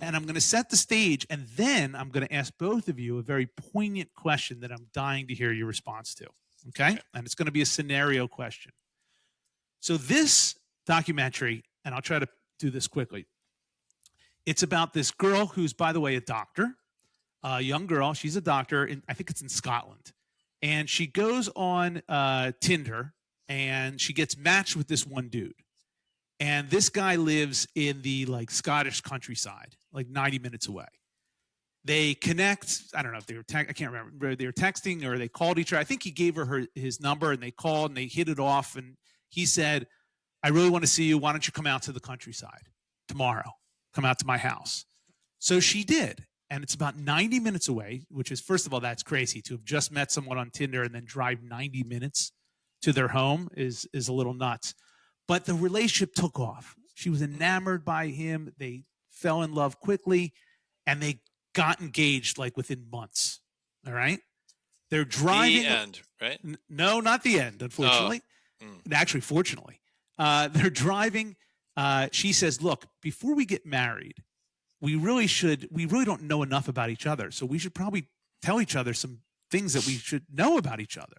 And I'm going to set the stage, and then I'm going to ask both of you a very poignant question that I'm dying to hear your response to. Okay? And it's going to be a scenario question. So this documentary, and I'll try to do this quickly, it's about this girl who's, by the way, a doctor, a young girl. She's a doctor, I think it's in Scotland. And she goes on Tinder, and she gets matched with this one dude. And this guy lives in the Scottish countryside, 90 minutes away. They connect. I don't know if they were I can't remember. They were texting or they called each other. I think he gave her his number and they called and they hit it off. And he said, I really want to see you. Why don't you come out to the countryside tomorrow? Come out to my house. So she did. And it's about 90 minutes away, which is, first of all, that's crazy. To have just met someone on Tinder and then drive 90 minutes to their home is a little nuts. But the relationship took off. She was enamored by him. They fell in love quickly, and they got engaged within months. All right? They're driving. The end, right? No, not the end, unfortunately. Actually, fortunately. They're driving. She says, look, before we get married, we really don't know enough about each other. So we should probably tell each other some things that we should know about each other.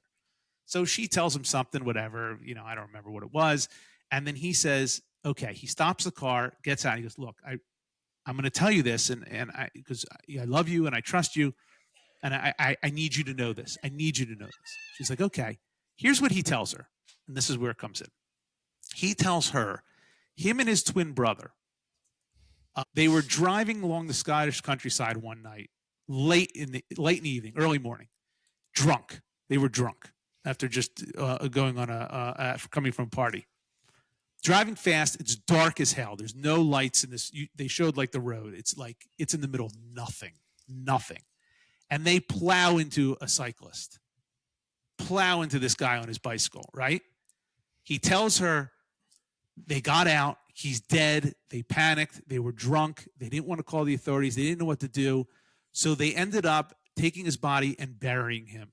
So she tells him something, whatever, I don't remember what it was. And then he says, okay, he stops the car, gets out. He goes, look, I'm going to tell you this because I love you and I trust you. And I need you to know this. I need you to know this. She's like, okay, here's what he tells her. And this is where it comes in. He tells her, him and his twin brother, they were driving along the Scottish countryside one night, late in the evening, early morning, drunk. They were drunk after just going on coming from a party. Driving fast, it's dark as hell. There's no lights in this. They showed the road. It's in the middle of nothing. And they plow into a cyclist, plow into this guy on his bicycle, right? He tells her they got out. He's dead. They panicked. They were drunk. They didn't want to call the authorities. They didn't know what to do. So they ended up taking his body and burying him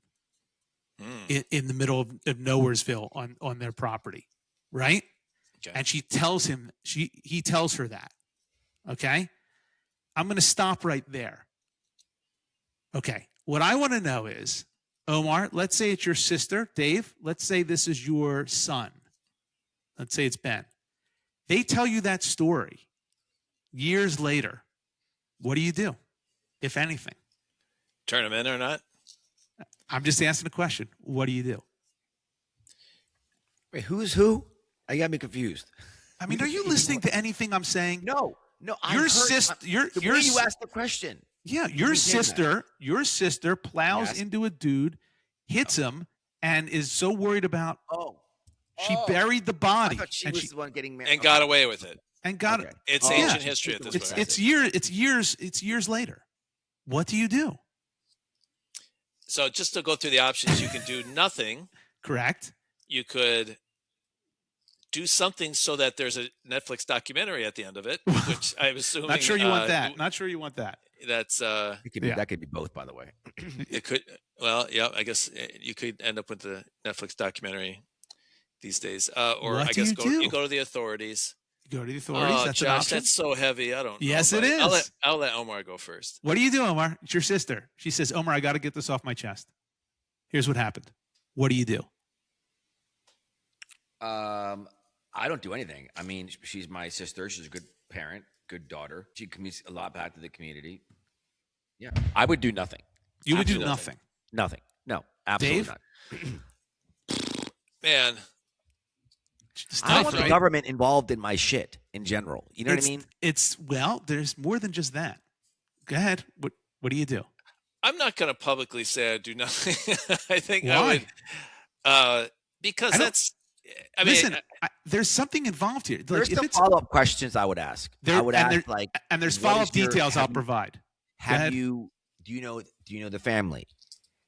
in the middle of Nowheresville on their property, right? Okay. And he tells her that. Okay? I'm going to stop right there. Okay. What I want to know is, Omar, let's say it's your sister, Dave. Let's say this is your son. Let's say it's Ben. They tell you that story years later. What do you do, if anything? Turn them in or not? I'm just asking a question. What do you do? Wait, who's who? I got me confused. I mean, are you listening to anything I'm saying? No. Your sister. The way you asked the question. Yeah, your sister plows into a dude, hits him, and is so worried about. She buried the body. I thought she was the one getting married and got away with it. And got it. It's ancient history at this point. It's years later. What do you do? So just to go through the options, you can do nothing. Correct. You could do something so that there's a Netflix documentary at the end of it, which I'm assuming. Not sure you want that. Not sure you want that. That's that could be both, by the way. It could. Well, yeah. I guess you could end up with the Netflix documentary these days, or what I guess you go to the authorities. You go to the authorities. That's Josh, an option. that's so heavy. I don't know. Yes, it is. I'll let Omar go first. What do you do, Omar? It's your sister. She says, Omar, I got to get this off my chest. Here's what happened. What do you do? I don't do anything. I mean, she's my sister. She's a good parent, good daughter. She commits a lot back to the community. Yeah, I would do nothing. You would do nothing. Nothing. No, absolutely Dave? not. Man, I don't want the government involved in my shit in general. You know what I mean? There's more than just that. Go ahead. What do you do? I'm not going to publicly say I do nothing. I think Why? I would, because there's something involved here. There's some follow-up questions I would ask. I would ask and there's follow-up details I'll provide. Do Do you know the family?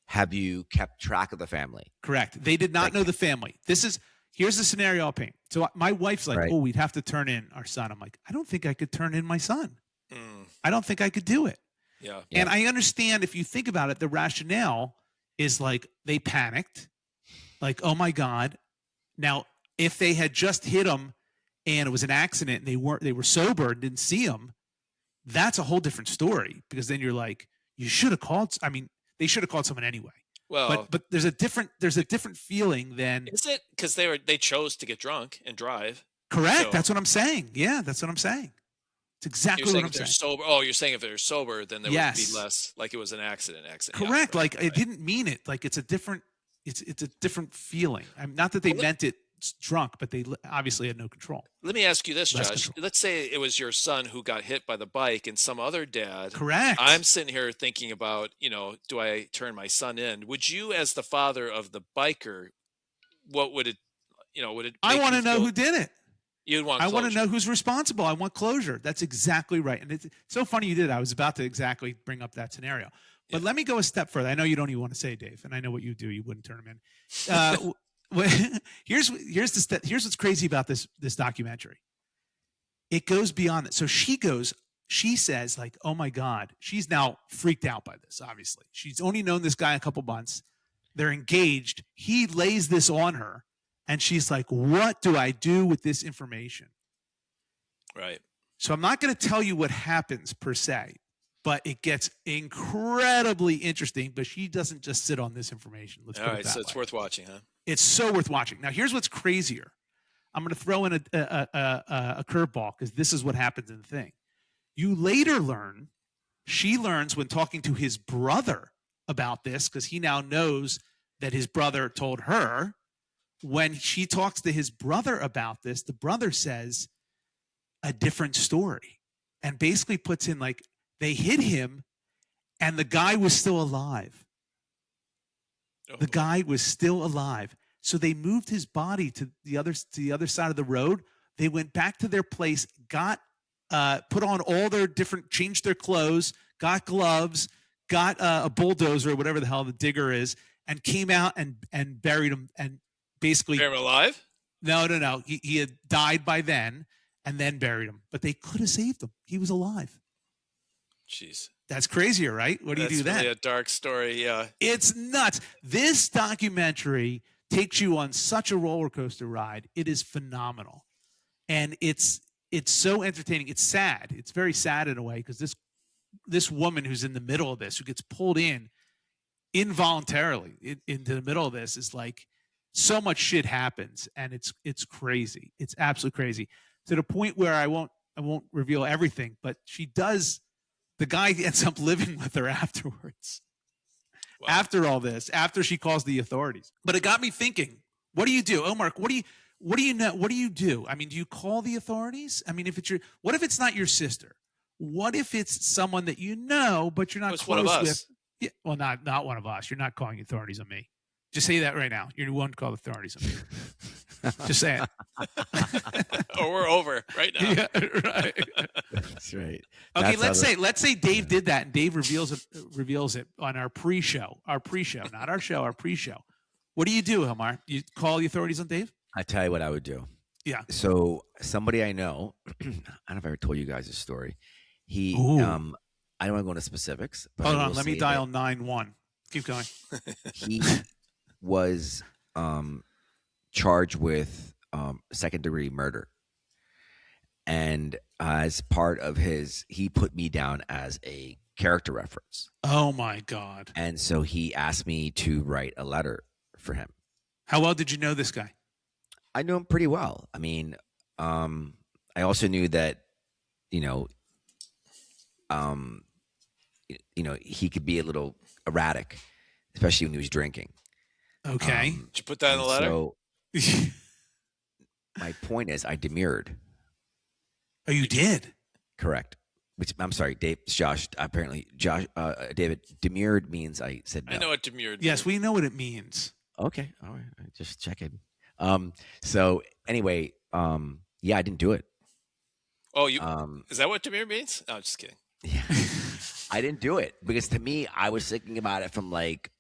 Have you kept track of the family? Correct. They did not Like- know the family. Here's the scenario I'll paint. So my wife's like, Right. oh, we'd have to turn in our son. I'm like, I don't think I could turn in my son. Mm, I don't think I could do it. yeah. Yeah. And I understand if you think about it, the rationale is like they panicked, like, oh my God. Now, if they had just hit him and it was an accident and they were sober and didn't see him, that's a whole different story, because then you're like, you should have called. I mean, they should have called someone anyway. Well, But there's a different feeling than is it because they chose to get drunk and drive? correct. So- That's what I'm saying. Yeah, that's what I'm saying. It's You're exactly saying what I'm if they're saying. sober. Oh, you're saying if they're sober, then there would Yes. be less, like it was an accident. Yeah, Correct. right, Like right. it didn't mean it. Like it's a different feeling. Not that they meant it drunk, but they obviously had no control. Let me ask you this, Less Josh. control. Let's say it was your son who got hit by the bike and some other dad. Correct. I'm sitting here thinking about, do I turn my son in? Would you, as the father of the biker, what would it, would it? I make want to you know feel- who did it. You'd want. I want to closure. know who's responsible. I want closure. That's exactly right. And it's so funny you did. I was about to exactly bring up that scenario. But Yeah. let me go a step further. I know you don't even want to say, Dave, and I know what you do. You wouldn't turn him in. Here's what's crazy about this documentary. It goes beyond that. So she says like, oh my God, she's now freaked out by this. Obviously, she's only known this guy a couple months. They're engaged. He lays this on her, and she's like, what do I do with this information? Right. So I'm not going to tell you what happens per se, but it gets incredibly interesting. But she doesn't just sit on this information. Let's All put it right. that So it's way. worth watching, huh? It's so worth watching. Now, here's what's crazier. I'm going to throw in a curveball, because this is what happens in the thing. You later learn, she learns when talking to his brother about this, because he now knows that his brother told her. When she talks to his brother about this, the brother says a different story and basically puts in like, they hit him and the guy was still alive. Oh, The guy was still alive. So they moved his body to the other side of the road. They went back to their place, got put on all their different, changed their clothes, got gloves, got a bulldozer or whatever the hell the digger is, and came out and buried him. And basically, Bury him alive? no. He had died by then, and then buried him. But they could have saved him. He was alive. Jeez. That's crazier, right? What do you do then? That's really a dark story. Yeah. It's nuts. This documentary takes you on such a roller coaster ride. It is phenomenal. And it's so entertaining. It's sad. It's very sad in a way, because this woman who's in the middle of this, who gets pulled in involuntarily into the middle of this, is like, so much shit happens, and it's crazy. It's absolutely crazy, to the point where I won't reveal everything, but she does. The guy ends up living with her afterwards. Wow. After all this, after she calls the authorities. But it got me thinking, what do you do? Omar, what do you know? What do you do? I mean, do you call the authorities? I mean, what if it's not your sister? What if it's someone that you know, but you're not It's close one of us. with? Yeah, well, not one of us. You're not calling authorities on me. Just say that right now. You won't call authorities on me. Just say it. Or we're over right now. Yeah, right. That's right. Okay, That's how let's say Dave did that, and Dave reveals it on our pre-show, not our show, our pre-show. What do you do, Omar? You call the authorities on Dave? I tell you what I would do. Yeah. So somebody I know, I don't know if I ever told you guys this story. He, Ooh. I don't want to go into specifics. But Hold I on, will let me say dial 9-1. Keep going. that He was charged with second-degree murder, and as part of he put me down as a character reference, Oh my God! and so he asked me to write a letter for him. How well did you know this guy? I know him pretty well. I mean, I also knew that, he could be a little erratic, especially when he was drinking. Okay. Did you put that in the letter? So my point is, I demurred. Oh, you did? Correct. Which I'm sorry, Dave. Josh. Apparently, David, demurred means I said no. I know what demurred. Yes, means. we know what it means. Okay. All right. Just checking. So anyway, yeah, I didn't do it. Oh, you. Um, Is that what demurred means? No, I'm just kidding. yeah. I didn't do it because to me, I was thinking about it from like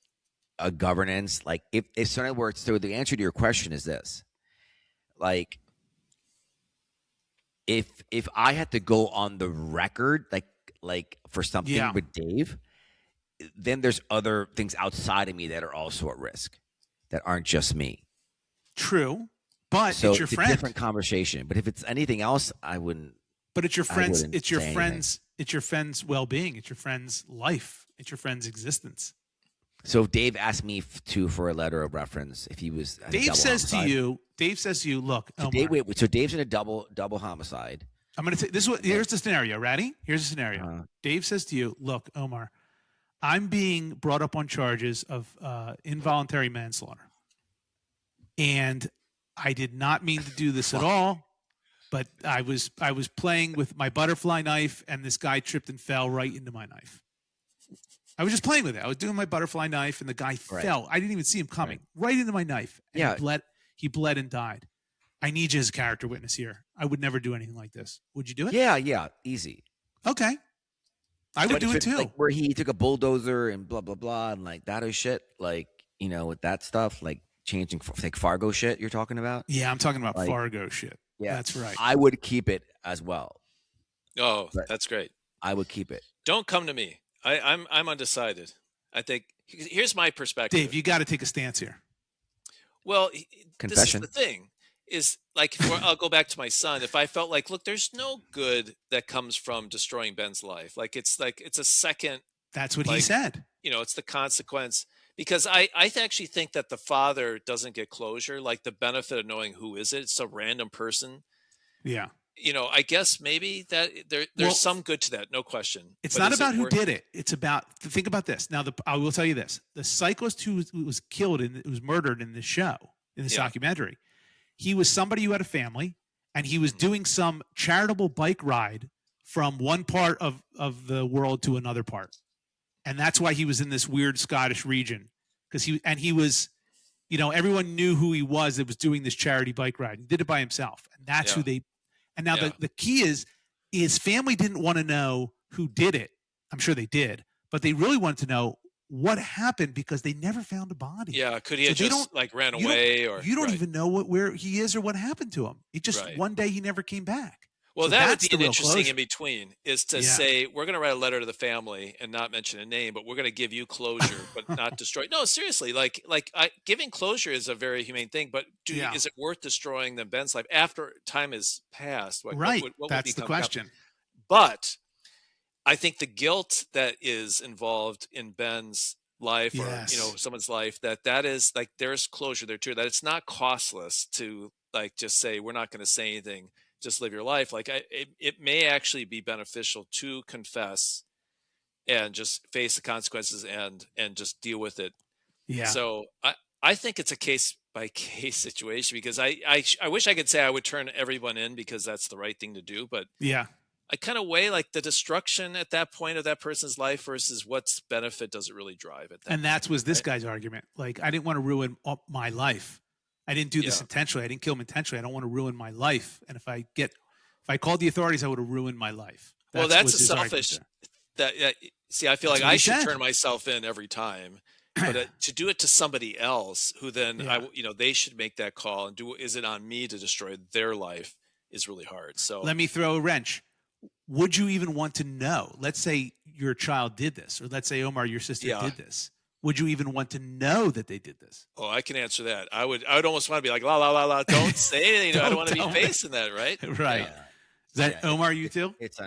a governance. Like if certain words. So the answer to your question is this: like if I had to go on the record, like for something Yeah. with Dave, then there's other things outside of me that are also at risk, that aren't just me. True, but So it's your it's a friend. different conversation. But if it's anything else, I wouldn't. But it's your friend's. wouldn't It's your say anything. friend's. It's your friend's well-being. It's your friend's life. It's your friend's existence. So if Dave asked me for a letter of reference, if he was a Dave double says homicide. to you. Dave says to you, look, So, Omar, so Dave's in a double homicide. I'm going to say this. Is what here's the scenario. Ready? Here's the scenario. Uh-huh. Dave says to you, look, Omar, I'm being brought up on charges of involuntary manslaughter, and I did not mean to do this at all. But I was playing with my butterfly knife, and this guy tripped and fell right into my knife. I was just playing with it. I was doing my butterfly knife, and the guy Right. fell. I didn't even see him coming right into my knife. And Yeah. he bled and died. I need you as a character witness here. I would never do anything like this. Would you do it? Yeah, easy. Okay. I would But do if it it's, too. like where he took a bulldozer and blah blah blah and like that shit, like with that stuff, like changing like Fargo shit you're talking about. Yeah, I'm talking about like- Fargo shit. Yeah, That's right. I would keep it as well. Oh, Right. that's great. I would keep it. Don't come to me. I'm undecided. I think here's my perspective. Dave, you got to take a stance here. Well, this is Confession. the thing. Is like I'll go back to my son. If I felt like, look, there's no good that comes from destroying Ben's life. Like it's a second. That's what he Like, said. It's the consequence. Because I actually think that the father doesn't get closure. Like the benefit of knowing who is it. It's a random person. Yeah. I guess maybe that there's Well, some good to that, no question. It's But not is it about who worth- did it. It's about think about this. Now, I will tell you this: the cyclist who was killed and was murdered in this show, in this Yeah. documentary, he was somebody who had a family, and he was doing some charitable bike ride from one part of the world to another part, and that's why he was in this weird Scottish region because he was, everyone knew who he was that was doing this charity bike ride. He did it by himself, and that's who Yeah. they. And now Yeah. the key is his family didn't want to know who did it. I'm sure they did, but they really wanted to know what happened because they never found a body. Yeah, could he So have they just don't- like ran you don't- away or You don't right. even know where he is or what happened to him. It just Right. one day he never came back. Well, So that would that's be the an real interesting closure. in between is to Yeah. say, we're going to write a letter to the family and not mention a name, but we're going to give you closure, but not destroy. No, seriously, giving closure is a very humane thing, but Yeah. is it worth destroying the Ben's life after time has passed? What Right. would That's the become- question. But I think the guilt that is involved in Ben's life Yes. or, someone's life, that is like, there's closure there too, that it's not costless to like, just say, we're not going to say anything, just live your life. Like it may actually be beneficial to confess and just face the consequences and just deal with it. Yeah. So I think it's a case by case situation because I wish I could say I would turn everyone in because that's the right thing to do. But yeah. I kind of weigh like the destruction at that point of that person's life versus what's benefit does it really drive at that. And that was this right? guy's argument. Like, I didn't want to ruin my life. I didn't do this Yeah. intentionally. I didn't kill him intentionally. I don't want to ruin my life. And if I called the authorities, I would have ruined my life. Well, that's was a his argument selfish. there. See, I feel That's like what I he should said. turn myself in every time, but to do it to somebody else who then Yeah. they should make that call and is it on me to destroy their life is really hard. So Let me throw a wrench. Would you even want to know? Let's say your child did this, or let's say, Omar, your sister Yeah. did this. Would you even want to know that they did this? Oh, I can answer that. I would almost want to be like, la, la, la, la, don't say anything. I don't want to be Don't. facing that, right? Right. Yeah. Is that Yeah. Omar, you too? It's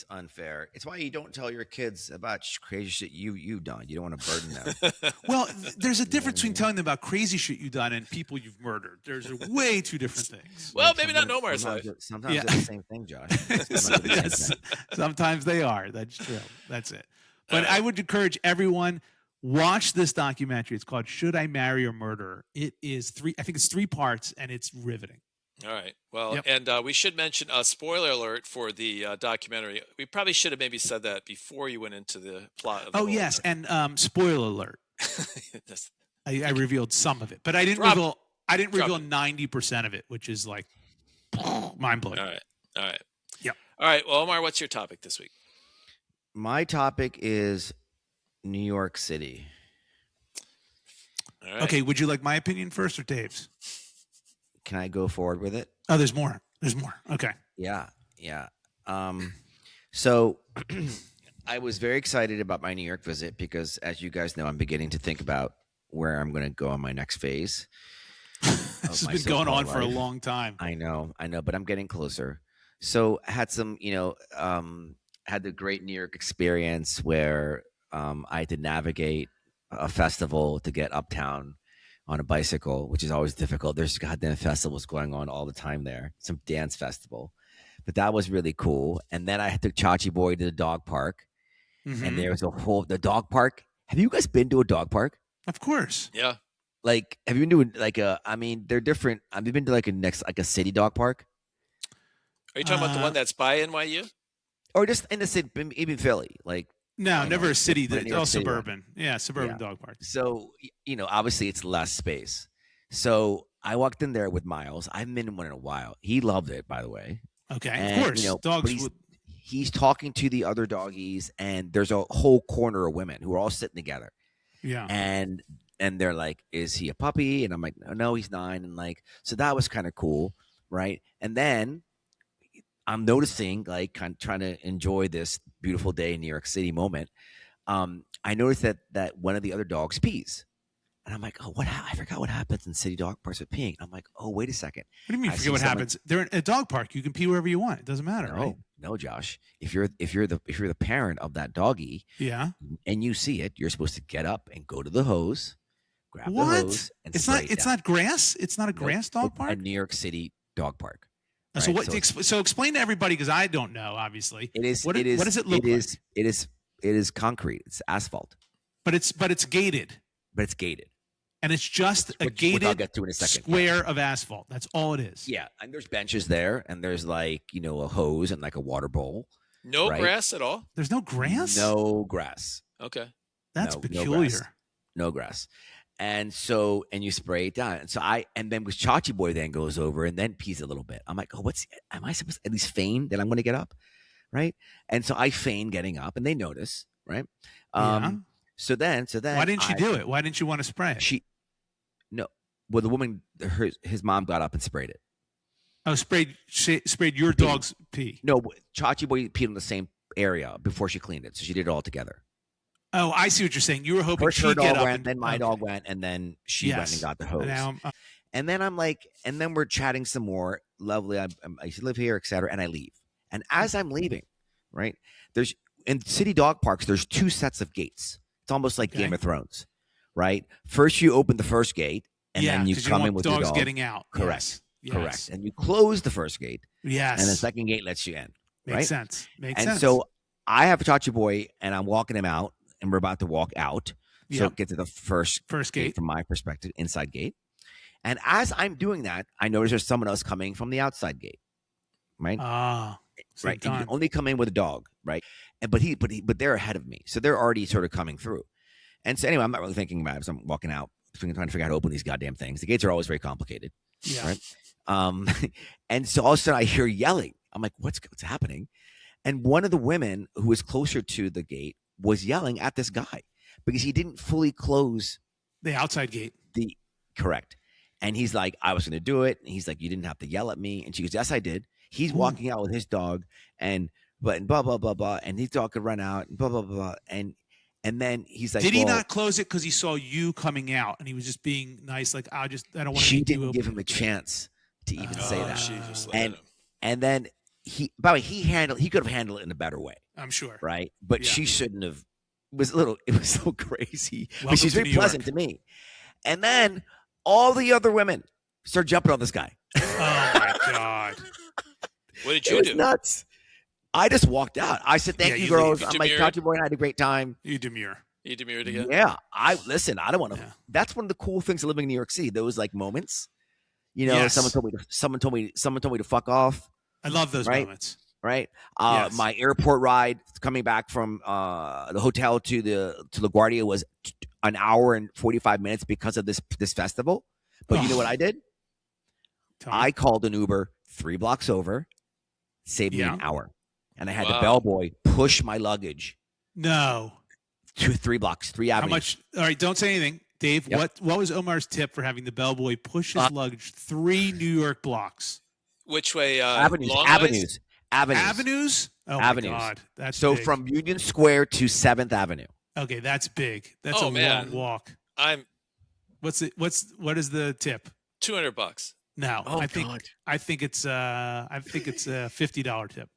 unfair. It's why you don't tell your kids about crazy shit you've done. You don't want to burden them. Well, there's a difference between telling them about crazy shit you've done and people you've murdered. There's way two different things. Well, maybe not in Omar's sometimes life. sometimes Yeah. they're the same thing, Josh. Sometimes So, they're the same yes, thing. sometimes they are. That's true. That's it. But I would encourage everyone, watch this documentary. It's called Should I Marry Your Murderer? It is I think it's 3 parts, and it's riveting. All right. Well, Yep. and we should mention a spoiler alert for the documentary. We probably should have maybe said that before you went into the plot. Of the Oh, whole yes. And spoiler alert. That's- I revealed some of it, but I didn't Drop reveal 90% of it, which is like mind blowing. all right. All right. Yep. All right. Well, Omar, what's your topic this week? My topic is New York City. All right. Okay, would you like my opinion first or Dave's? Can I go forward with it? Oh, there's more. There's more. Okay. Yeah, yeah. So I was very excited about my New York visit because, as you guys know, I'm beginning to think about where I'm going to go on my next phase. This has been going on for a long time. I know, but I'm getting closer. So I had some, had the great New York experience where I had to navigate a festival to get uptown on a bicycle, which is always difficult. There's goddamn festivals going on all the time there, some dance festival. But that was really cool. And then I took Chachi Boy to the dog park, and there was the dog park. Have you guys been to a dog park? Of course. Yeah. Like, have you been to they're different. Have you been to like a city dog park? Are you talking about the one that's by NYU? Or just in the city, even Philly? Like, No, never a city. New York All City one. suburban. Yeah, suburban dog park. So, obviously it's less space. So I walked in there with Miles. I haven't been in one in a while. He loved it, by the way. Okay, And, of course. but Dogs would. he's talking to the other doggies, and there's a whole corner of women who are all sitting together. Yeah. And they're like, is he a puppy? And I'm like, no, he's 9. And like, so that was kind of cool, right? And then I'm noticing, like, kind of trying to enjoy this beautiful day in New York City moment. I noticed that one of the other dogs pees. And I'm like, oh, I forgot what happens in city dog parks with peeing. I'm like, oh, wait a second. What do you mean? Forget what happens? They're in a dog park. You can pee wherever you want. It doesn't matter, right? No, Josh. If you're the parent of that doggy, Yeah. and you see it, you're supposed to get up and go to the hose, grab the What? hose, and It's spray not. it It's down. not grass. It's not a Nope. grass dog A park. New York City dog park. So right? what? So explain to everybody because I don't know. Obviously, It is. What it is. What does it look like? It is concrete. It's asphalt, But it's gated, but it's gated. and it's just a Which I'll gated get to in a second. square of asphalt. That's all it is. Yeah, and there's benches there, and there's like a hose and like a water bowl. No Right. grass at all? There's no grass. No grass. Okay. That's no peculiar. grass. No grass. And you spray it down. And then with Chachi Boy then goes over and then pees a little bit. I'm like, oh, am I supposed to at least feign that I'm going to get up? Right. And so I feign getting up and they notice. Right. Yeah. So then Why didn't you do it? Why didn't you want to spray it? Well, the woman, his mom got up and sprayed it. Oh, sprayed your Pee. dog's pee. No, Chachi Boy peed in the same area before she cleaned it. So she did it all together. Oh, I see what you're saying. You were hoping First her she'd get dog up, went, and then my okay. dog went, and then she went and got the hose. Now, And then I'm like, and then we're chatting some more. Lovely. I used to live here, etc. And I leave. And as I'm leaving, right, in city dog parks, there's 2 sets of gates. It's almost like Okay. Game of Thrones, right? First, you open the first gate, and then you 'cause come want in with your dogs dog. getting out. Correct. Yes. Correct. And you close the first gate, Yes. and the second gate lets you in. Makes right? sense. Makes And sense. so I have a Chachi Boy, and I'm walking him out, and we're about to walk out. So Yep. get to the first First gate. from my perspective, inside gate. And as I'm doing that, I notice there's someone else coming from the outside gate, right? Same right. And you time. can only come in with a dog, right? And but they're ahead of me, so they're already sort of coming through. And so anyway, I'm not really thinking about it. So I'm walking out, trying to figure out how to open these goddamn things. The gates are always very complicated, Yeah. right? And so all of a sudden I hear yelling. I'm like, what's happening? And one of the women who was closer to the gate was yelling at this guy because he didn't fully close The outside gate. the correct. And he's like, I was going to do it. And he's like, you didn't have to yell at me. And she goes, yes, I did. He's walking out with his dog and blah, blah, blah, blah. And his dog could run out and blah, blah, blah. And then he's like, Did he well, not close it because he saw you coming out and he was just being nice? Like, I don't want to. she didn't give him a chance to even say Oh, that. she just let him. And then by the way, he could have handled it in a better way. I'm sure. Right. But Yeah. she shouldn't have. It was so crazy. Welcome But she's to very New pleasant York. to me. And then all the other women start jumping on this guy. Oh my god. What did It you was do? nuts. I just walked out. I said, thank Yeah, you, you girls. leave. I'm You like, demurred? Chachi Boy and I had a great time. You demure. You demurred again? Yeah. I don't want to. Yeah. That's one of the cool things of living in New York City. Those like moments. Yes. Someone told me to fuck off. I love those Right? moments. Right. Yes. My airport ride coming back from the hotel to LaGuardia was an hour and 45 minutes because of this festival. But you know what I did? Tell me. I called an Uber 3 blocks over, saved me an hour. And I had the Wow. bellboy push my luggage No. 3 blocks, 3 avenues. How much? All right, don't say anything. Dave, Yep. what was Omar's tip for having the bellboy push his luggage 3 New York blocks? Which way? Avenues. Long Avenues. ways? Avenues. Avenues? Oh Avenues. my God, that's So big. from Union Square to 7th Avenue. Okay, that's big. That's a man. long walk. I'm What is the tip? $200. No, Oh, I think God. it's a $50 tip.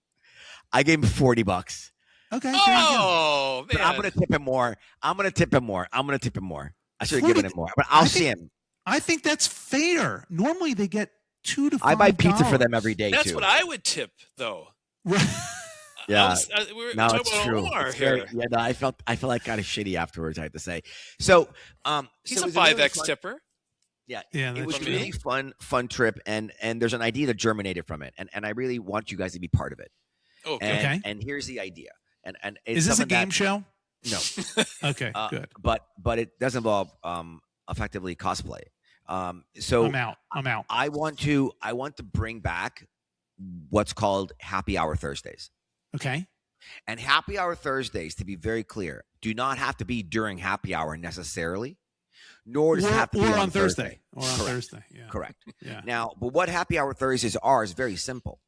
I gave him $40. Okay. there you go. Oh But man, I'm gonna tip him more. I should have 40 given him more, but I'll see him. I think that's fair. Normally they get $2 to $5. I buy pizza for them every day that's too. what I would tip though. Right. Yeah. We were No, talking it's about true. Omar It's here. very- yeah, no, I felt like kind of shitty afterwards. I have to say. So, He's so a it was really 5X fun- tipper. Yeah, Yeah, it that's was a true. really fun trip, and there's an idea that germinated from it, and I really want you guys to be part of it. Okay. And, Okay. and here's the idea, and it's Is this a something game show? that, no, Okay, good. but it does involve effectively cosplay. So I'm out. I want to bring back what's called Happy Hour Thursdays. Okay. And Happy Hour Thursdays, to be very clear, do not have to be during happy hour necessarily, nor does it have to be or on Thursday. Or on Correct. Thursday. Yeah. Correct. Yeah. Now, but what Happy Hour Thursdays are is very simple,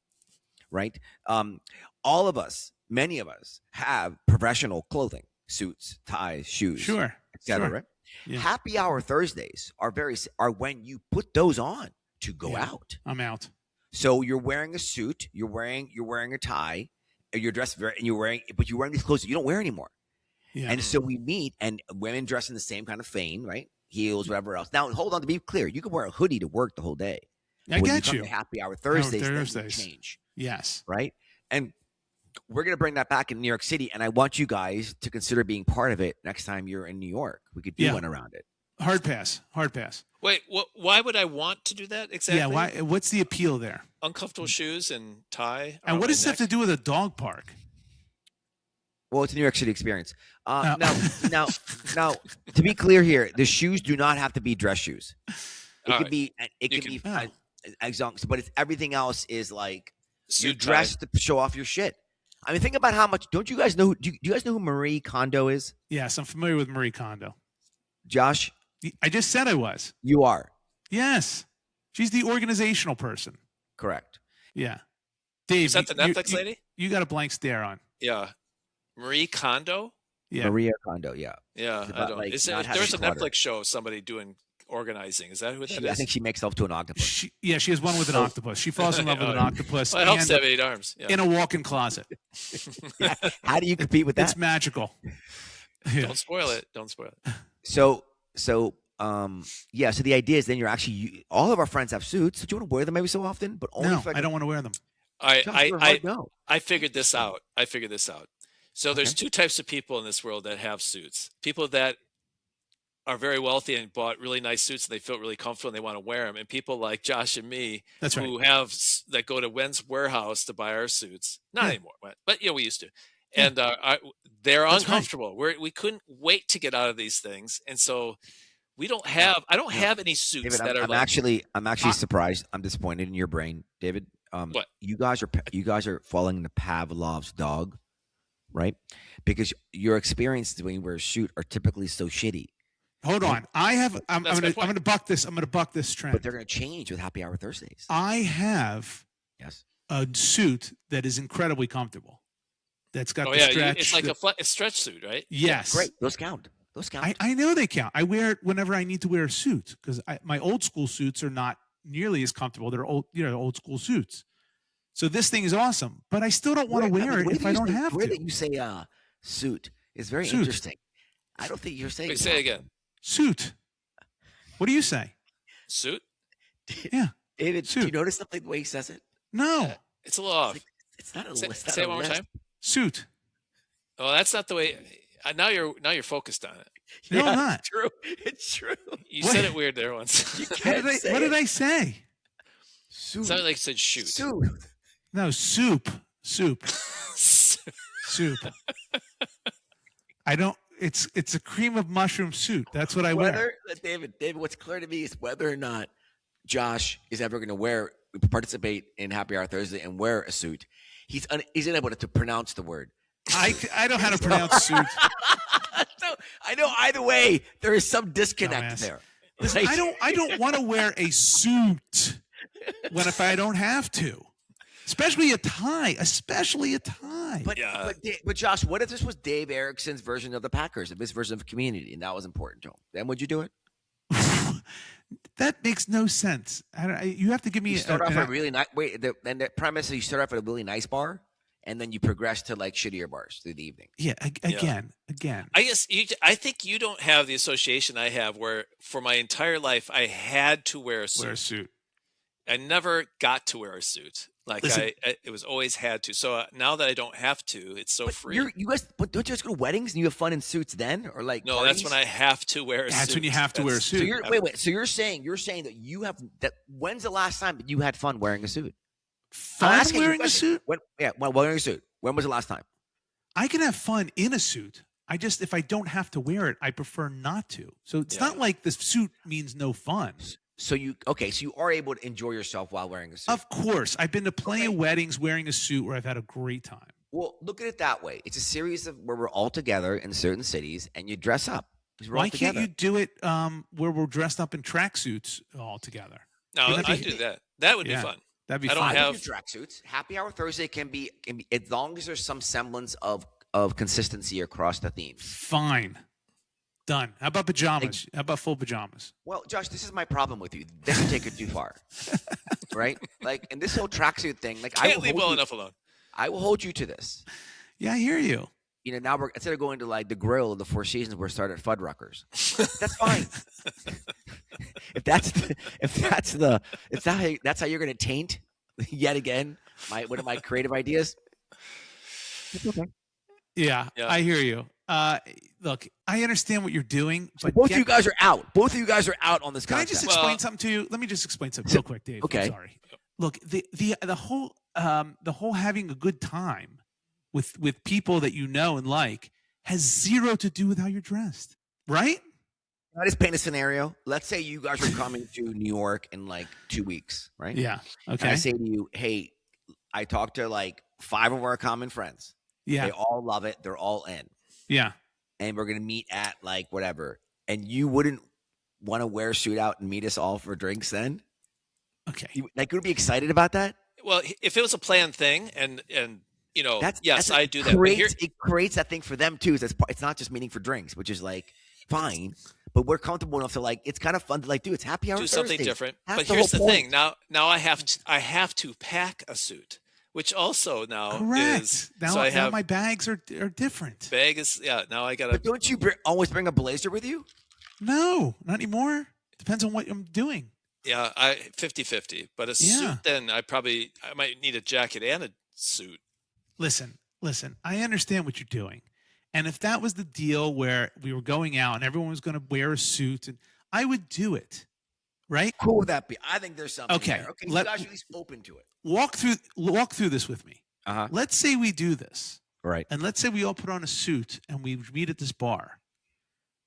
right? All of us, many of us, have professional clothing, suits, ties, shoes, Sure. etc. Sure. Right? Yeah. Happy Hour Thursdays are when you put those on to go Yeah. out. I'm out. So you're wearing a suit, you're wearing a tie, you're dressed but you're wearing these clothes that you don't wear anymore. Yeah. And so we meet, and women dress in the same kind of vein, right? Heels, whatever else. Now, hold on, to be clear, you can wear a hoodie to work the whole day. I When get come you. to Happy Hour Thursdays, then you Thursdays. change, Yes. right? And we're going to bring that back in New York City, and I want you guys to consider being part of it next time you're in New York. We could do Yeah. one around it. Hard pass. Hard pass. Wait, why would I want to do that exactly? Yeah. Why? What's the appeal there? Uncomfortable shoes and tie. And around what my does this have to neck? do with a dog park? Well, it's a New York City experience. Oh. Now, to be clear here, the shoes do not have to be dress shoes. It All could right. be. It You could be. can- As long, but it's everything else is like you're Suit dressed to show off your shit. I mean, think about how much. Don't you guys know? Do you guys know who Marie Kondo is? Yes, I'm familiar with Marie Kondo. Josh, I just said I was. you are Yes. She's the organizational person. correct. Yeah. Dave, Is that the Netflix lady? You got a blank stare on. Yeah. Marie Kondo? Yeah. Maria Kondo, yeah. Yeah, It's I about, don't. like, Is not it, having there's a clutter. Netflix show of somebody doing organizing. Is that who that is? I think she makes love to an octopus. She has one with an octopus. She falls in love with an Oh, yeah. octopus Well, it helps and to have 8 arms. Yeah. in a walk-in closet. How do you compete with that? It's magical. Yeah. Don't spoil it. Don't spoil it. So yeah. So the idea is then you're actually all of our friends have suits. So do you want to wear them every so often? But only No, if I don't want to wear them. I figured this out. So there's Okay. 2 types of people in this world that have suits. People that are very wealthy and bought really nice suits and they feel really comfortable and they want to wear them. And people like Josh and me That's right. who that go to Wen's warehouse to buy our suits. Not Yeah. anymore, but we used to. And they're That's right. uncomfortable. We couldn't wait to get out of these things. And so I don't have any suits David, that are I'm like, actually surprised. I'm disappointed in your brain, David. What? You guys are following the Pavlov's dog, right? Because your experiences when you wear a suit are typically so shitty. Hold on. I'm That's my point. gonna buck this. I'm gonna buck this But trend. they're going to change with Happy Hour Thursdays. I have Yes. a suit that is incredibly comfortable. That's got oh the yeah, stretch. it's like a stretch suit, right? yes. Great. Those count. I know they count. I wear it whenever I need to wear a suit because my old school suits are not nearly as comfortable. They're old school suits. So this thing is awesome, but I still don't want to wear it if I don't have The way to. that you say suit is very Suit. interesting. I don't think you're saying Wait, say it again. Suit. What do you say? Suit? Yeah. David, do Suit. you notice something the way he says it? No. It's a little off. It's not a Say, list. say it one more time. Suit. Oh, that's not the way. Now you're focused on it. No, I'm not. It's true. It's true. You What? said it weird there once. You What can't did, say what did it. I say? Suit. It sounded like you said shoot. Suit. No, soup. Soup. Soup. I don't. It's a cream of mushroom soup. That's what I wear. David, what's clear to me is whether or not Josh is ever going to participate in Happy Hour Thursday and wear a suit. He's unable to pronounce the word I know how to pronounce suit. So I know either way there is some disconnect Dumbass. there. Listen, I don't want to wear a suit if I don't have to. Especially a tie. But, Yeah. but Josh, what if this was Dave Erickson's version of the Packers, his version of Community, and that was important to him? Then would you do it? That makes no sense. You have to give me You start off at a really nice. And the premise is you start off at a really nice bar, and then you progress to like shittier bars through the evening. Yeah, again. I guess I think you don't have the association I have, where for my entire life I had to wear a suit. Wear a suit. I never got to wear a suit. Like Listen, it was always had to. So now that I don't have to, it's so But free. you guys, but don't you guys go to weddings and you have fun in suits then, or like? No, parties? that's when I have to wear a suit. That's when you have to wear a So suit. you're wait. So you're saying that you have that? When's the last time that you had fun wearing a suit? I'm Fun asking you wearing a question. suit? When wearing a suit. When was the last time? I can have fun in a suit. If I don't have to wear it, I prefer not to. So it's not like the suit means no fun. So you are able to enjoy yourself while wearing a suit. Of course. I've been to plenty of weddings wearing a suit where I've had a great time. Well, look at it that way. It's a series of where we're all together in certain cities and you dress up. 'Cause we're all Why can't together. you do it where we're dressed up in tracksuits all together? No, Wouldn't that I be- do that. That would be Yeah. fun. That'd be I don't fun. have- do tracksuits. Happy Hour Thursday can be as long as there's some semblance of consistency across the themes. Fine. Done. How about pajamas? How about full pajamas? Well, Josh, this is my problem with you. Then you take it too far, right? Like, and this whole tracksuit thing, like, Can't leave well enough alone. I will hold you to this. Yeah, I hear you. You know, now we're instead of going to like the grill of the Four Seasons, we're starting at Fuddruckers. That's fine. That's how you're going to taint yet again one of my creative ideas. It's okay. Yeah, Yeah. I hear you. Look, I understand what you're doing, So but both of you guys are out. Both of you guys are out on this can I concept. just Well- explain something to you? Let me just explain something real quick, Dave. Okay. I'm sorry. Look, the whole having a good time with people that you know and like has zero to do with how you're dressed, right? I just paint a scenario. Let's say you guys are coming to New York in like 2 weeks, right? Yeah. And Okay. I say to you, hey, I talked to like 5 of our common friends. Yeah. They all love it. They're all in. Yeah. And we're going to meet at like whatever. And you wouldn't want to wear a suit out and meet us all for drinks then? Okay. You would be excited about that? Well, if it was a planned thing, and you know, yes, I I do that. But here, It creates that thing for them too. It's not just meeting for drinks, which is like fine, but we're comfortable enough to like. It's kind of fun to like do. It's happy hour. do something Thursdays. different. That's But the here's the whole thing. point. Now I have to pack a suit, which also now Correct. is Now, so I now have my bags are different. bag is now I gotta But don't you always bring a blazer with you? No, not anymore. Depends on what I'm doing. yeah I 50-50. But a Yeah. suit, then I might need a jacket and a suit. Listen. I understand what you're doing, and if that was the deal where we were going out and everyone was going to wear a suit, and I would do it, right? Cool would that be? I think there's something Okay, there. Okay, let- you guys are at least open to it. Walk through this with me. Uh-huh. Let's say we do this, Right. and let's say we all put on a suit and we meet at this bar,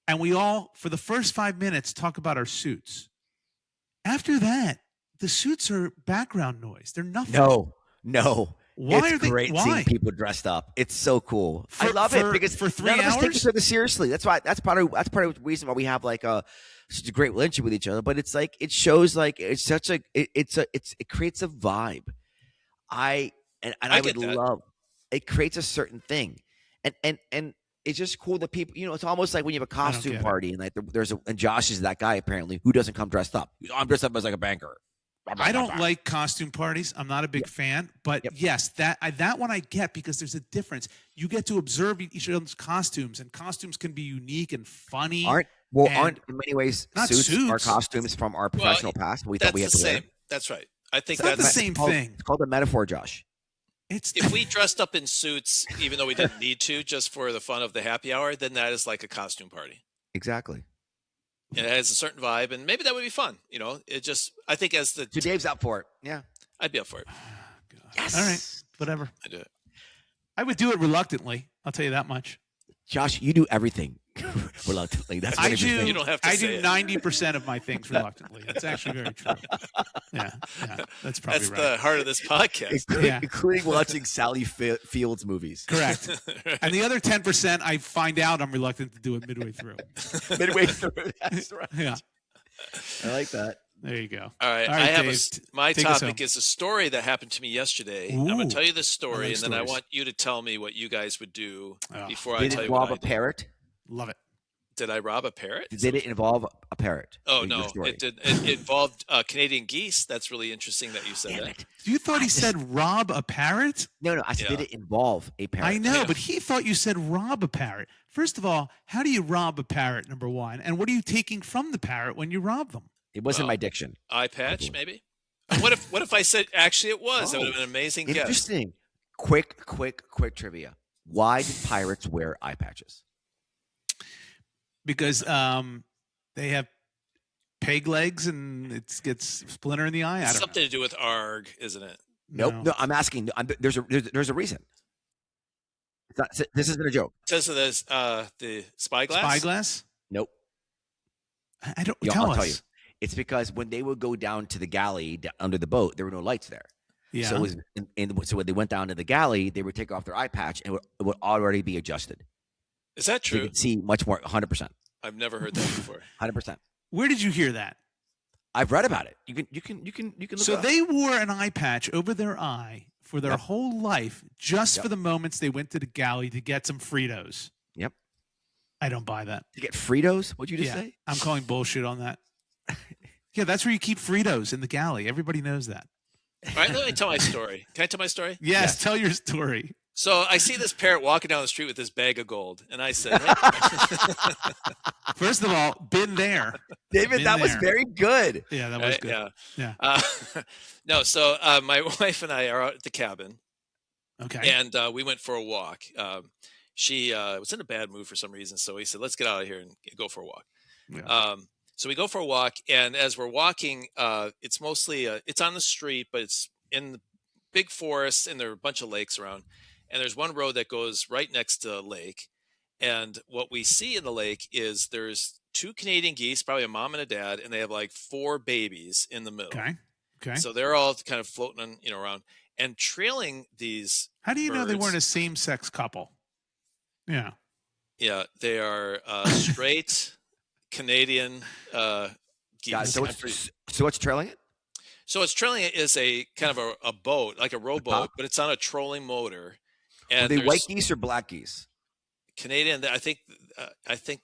and we all, for the first 5 minutes, talk about our suits. After that, the suits are background noise. They're nothing. No. Why it's are they? great Why? seeing people dressed up. It's so cool. I For- love for- it because for 3 none of us take hours? each other seriously. That's why. That's part of the reason why we have like such a great relationship with each other. But it's like it shows like it's such a it creates a vibe. I I would get that. love. It creates a certain thing, and it's just cool that people. You know, it's almost like when you have a costume get it. party and like and Josh is that guy apparently who doesn't come dressed up. I'm dressed up as like a banker. I don't like costume parties. I'm not a big fan, but yes, that one I get because there's a difference. You get to observe each other's costumes, and costumes can be unique and funny. Aren't and in many ways not suits are suits. costumes from our professional past. We thought That's we the had to wear. same. That's right. I think It's not the that's same It's thing. called a metaphor, Josh. It's if we dressed up in suits, even though we didn't need to, just for the fun of the happy hour, then that is like a costume party. Exactly. It has a certain vibe, and maybe that would be fun. You know, I think as So Dave's up for it. Yeah. I'd be up for it. Yes. all right. Whatever. I do it. I would do it reluctantly. I'll tell you that much. Josh, you do everything. reluctantly. That's I what do. You don't have to I say do it. 90% of my things reluctantly. That's actually very true. Yeah, that's probably That's right. the heart of this podcast. Yeah. including watching Sally Fields movies. Correct. And the other 10%, I find out I'm reluctant to do it midway through. Midway through. That's right. Yeah, I like that. there you go. All right, All I right, have Dave, my take us topic home. is a story that happened to me yesterday. I'm going Ooh, to tell you this I story, like and then I stories. want you to tell me what you guys would do Oh, before I Did tell it you what involve I a did. parrot? Love it. Did I rob a parrot? Did it involve a parrot? Oh Your no, story? it did. It involved Canadian geese. That's really interesting that you said Damn that. it. You thought he said rob a parrot? No. I said, Yeah. did it involve a parrot? I know, Yeah. but he thought you said rob a parrot. First of all, how do you rob a parrot, number one? And what are you taking from the parrot when you rob them? It wasn't Well, my diction. Eye patch, Okay. maybe. What if I said actually it was? That would have been an amazing guess. Interesting. Quick trivia. Why did pirates wear eye patches? Because they have peg legs and it gets splinter in the eye. I don't Something to do with ARG, isn't it? know. Nope. No, I'm asking. There's a reason. It's not, this isn't a joke. Says so there's the spyglass. Spyglass? Nope. I don't. Yeah, Tell I'll us. tell you. It's because when they would go down to the galley under the boat, there were no lights there. Yeah. So, so when they went down to the galley, they would take off their eye patch and it would already be adjusted. Is that So you true? could see much more. 100%. I've never heard that before. 100%. Where did you hear that? I've read about it. You can look So it up. they wore an eye patch over their eye for their Yep. whole life, just Yep. for the moments they went to the galley to get some Fritos. Yep. I don't buy that. To get Fritos? What'd you just Yeah, say? I'm calling bullshit on that. Yeah, that's where you keep Fritos, in the galley. Everybody knows that. All right, let me tell my story. Can I tell my story? Yes, Yes. tell your story. So I see this parrot walking down the street with this bag of gold, and I said, "Hey." First of all, been there. David, Been that was there. very good. Yeah, that was Right? good. Yeah. Yeah. No, so my wife and I are out at the cabin, Okay. and we went for a walk. She was in a bad mood for some reason, so we said, "Let's get out of here and go for a walk." Yeah. So we go for a walk, and as we're walking, it's mostly it's on the street, but it's in the big forest, and there are a bunch of lakes around. And there's one road that goes right next to a lake. And what we see in the lake is there's two Canadian geese, probably a mom and a dad, and they have like 4 babies in the middle. Okay. Okay. So they're all kind of floating, around and trailing these. How do you know they birds. weren't a same-sex couple? Yeah. Yeah, they are straight Canadian geese. God, so what's trailing it? So it's trailing it is a kind of a boat, like a rowboat, top? but it's on a trolling motor. Are And they there's white geese or black geese? Canadian. I think Or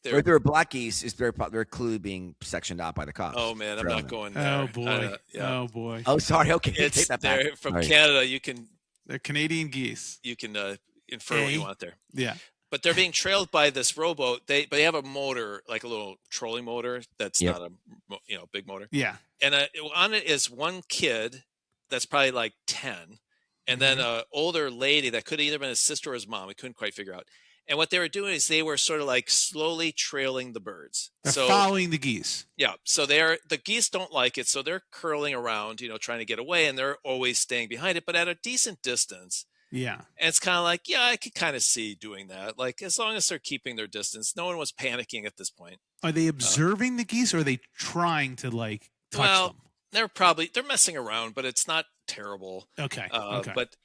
they're. if they're black geese, is their clearly being sectioned out by the cops? Oh man, I'm trailing not them. going there. Oh boy. Yeah. Oh boy. Oh, sorry. Okay, take It's that back. they're from Sorry. Canada. You can They're Canadian geese. infer what you want there. Yeah. But they're being trailed by this rowboat. They have a motor, like a little trolling motor. That's Yep. not a big motor. Yeah. And on it is one kid that's probably like 10, and then an older lady that could have either been his sister or his mom. We couldn't quite figure out. And what they were doing is they were sort of like slowly trailing the birds. They're So following the geese. yeah, so the geese don't like it, so they're curling around, trying to get away, and they're always staying behind it, but at a decent distance. Yeah. And it's kind of like, yeah, I could kind of see doing that. Like as long as they're keeping their distance, no one was panicking at this point. Are they observing the geese, or are they trying to like touch Well, them? They're messing around, but it's not terrible. Okay. Okay. But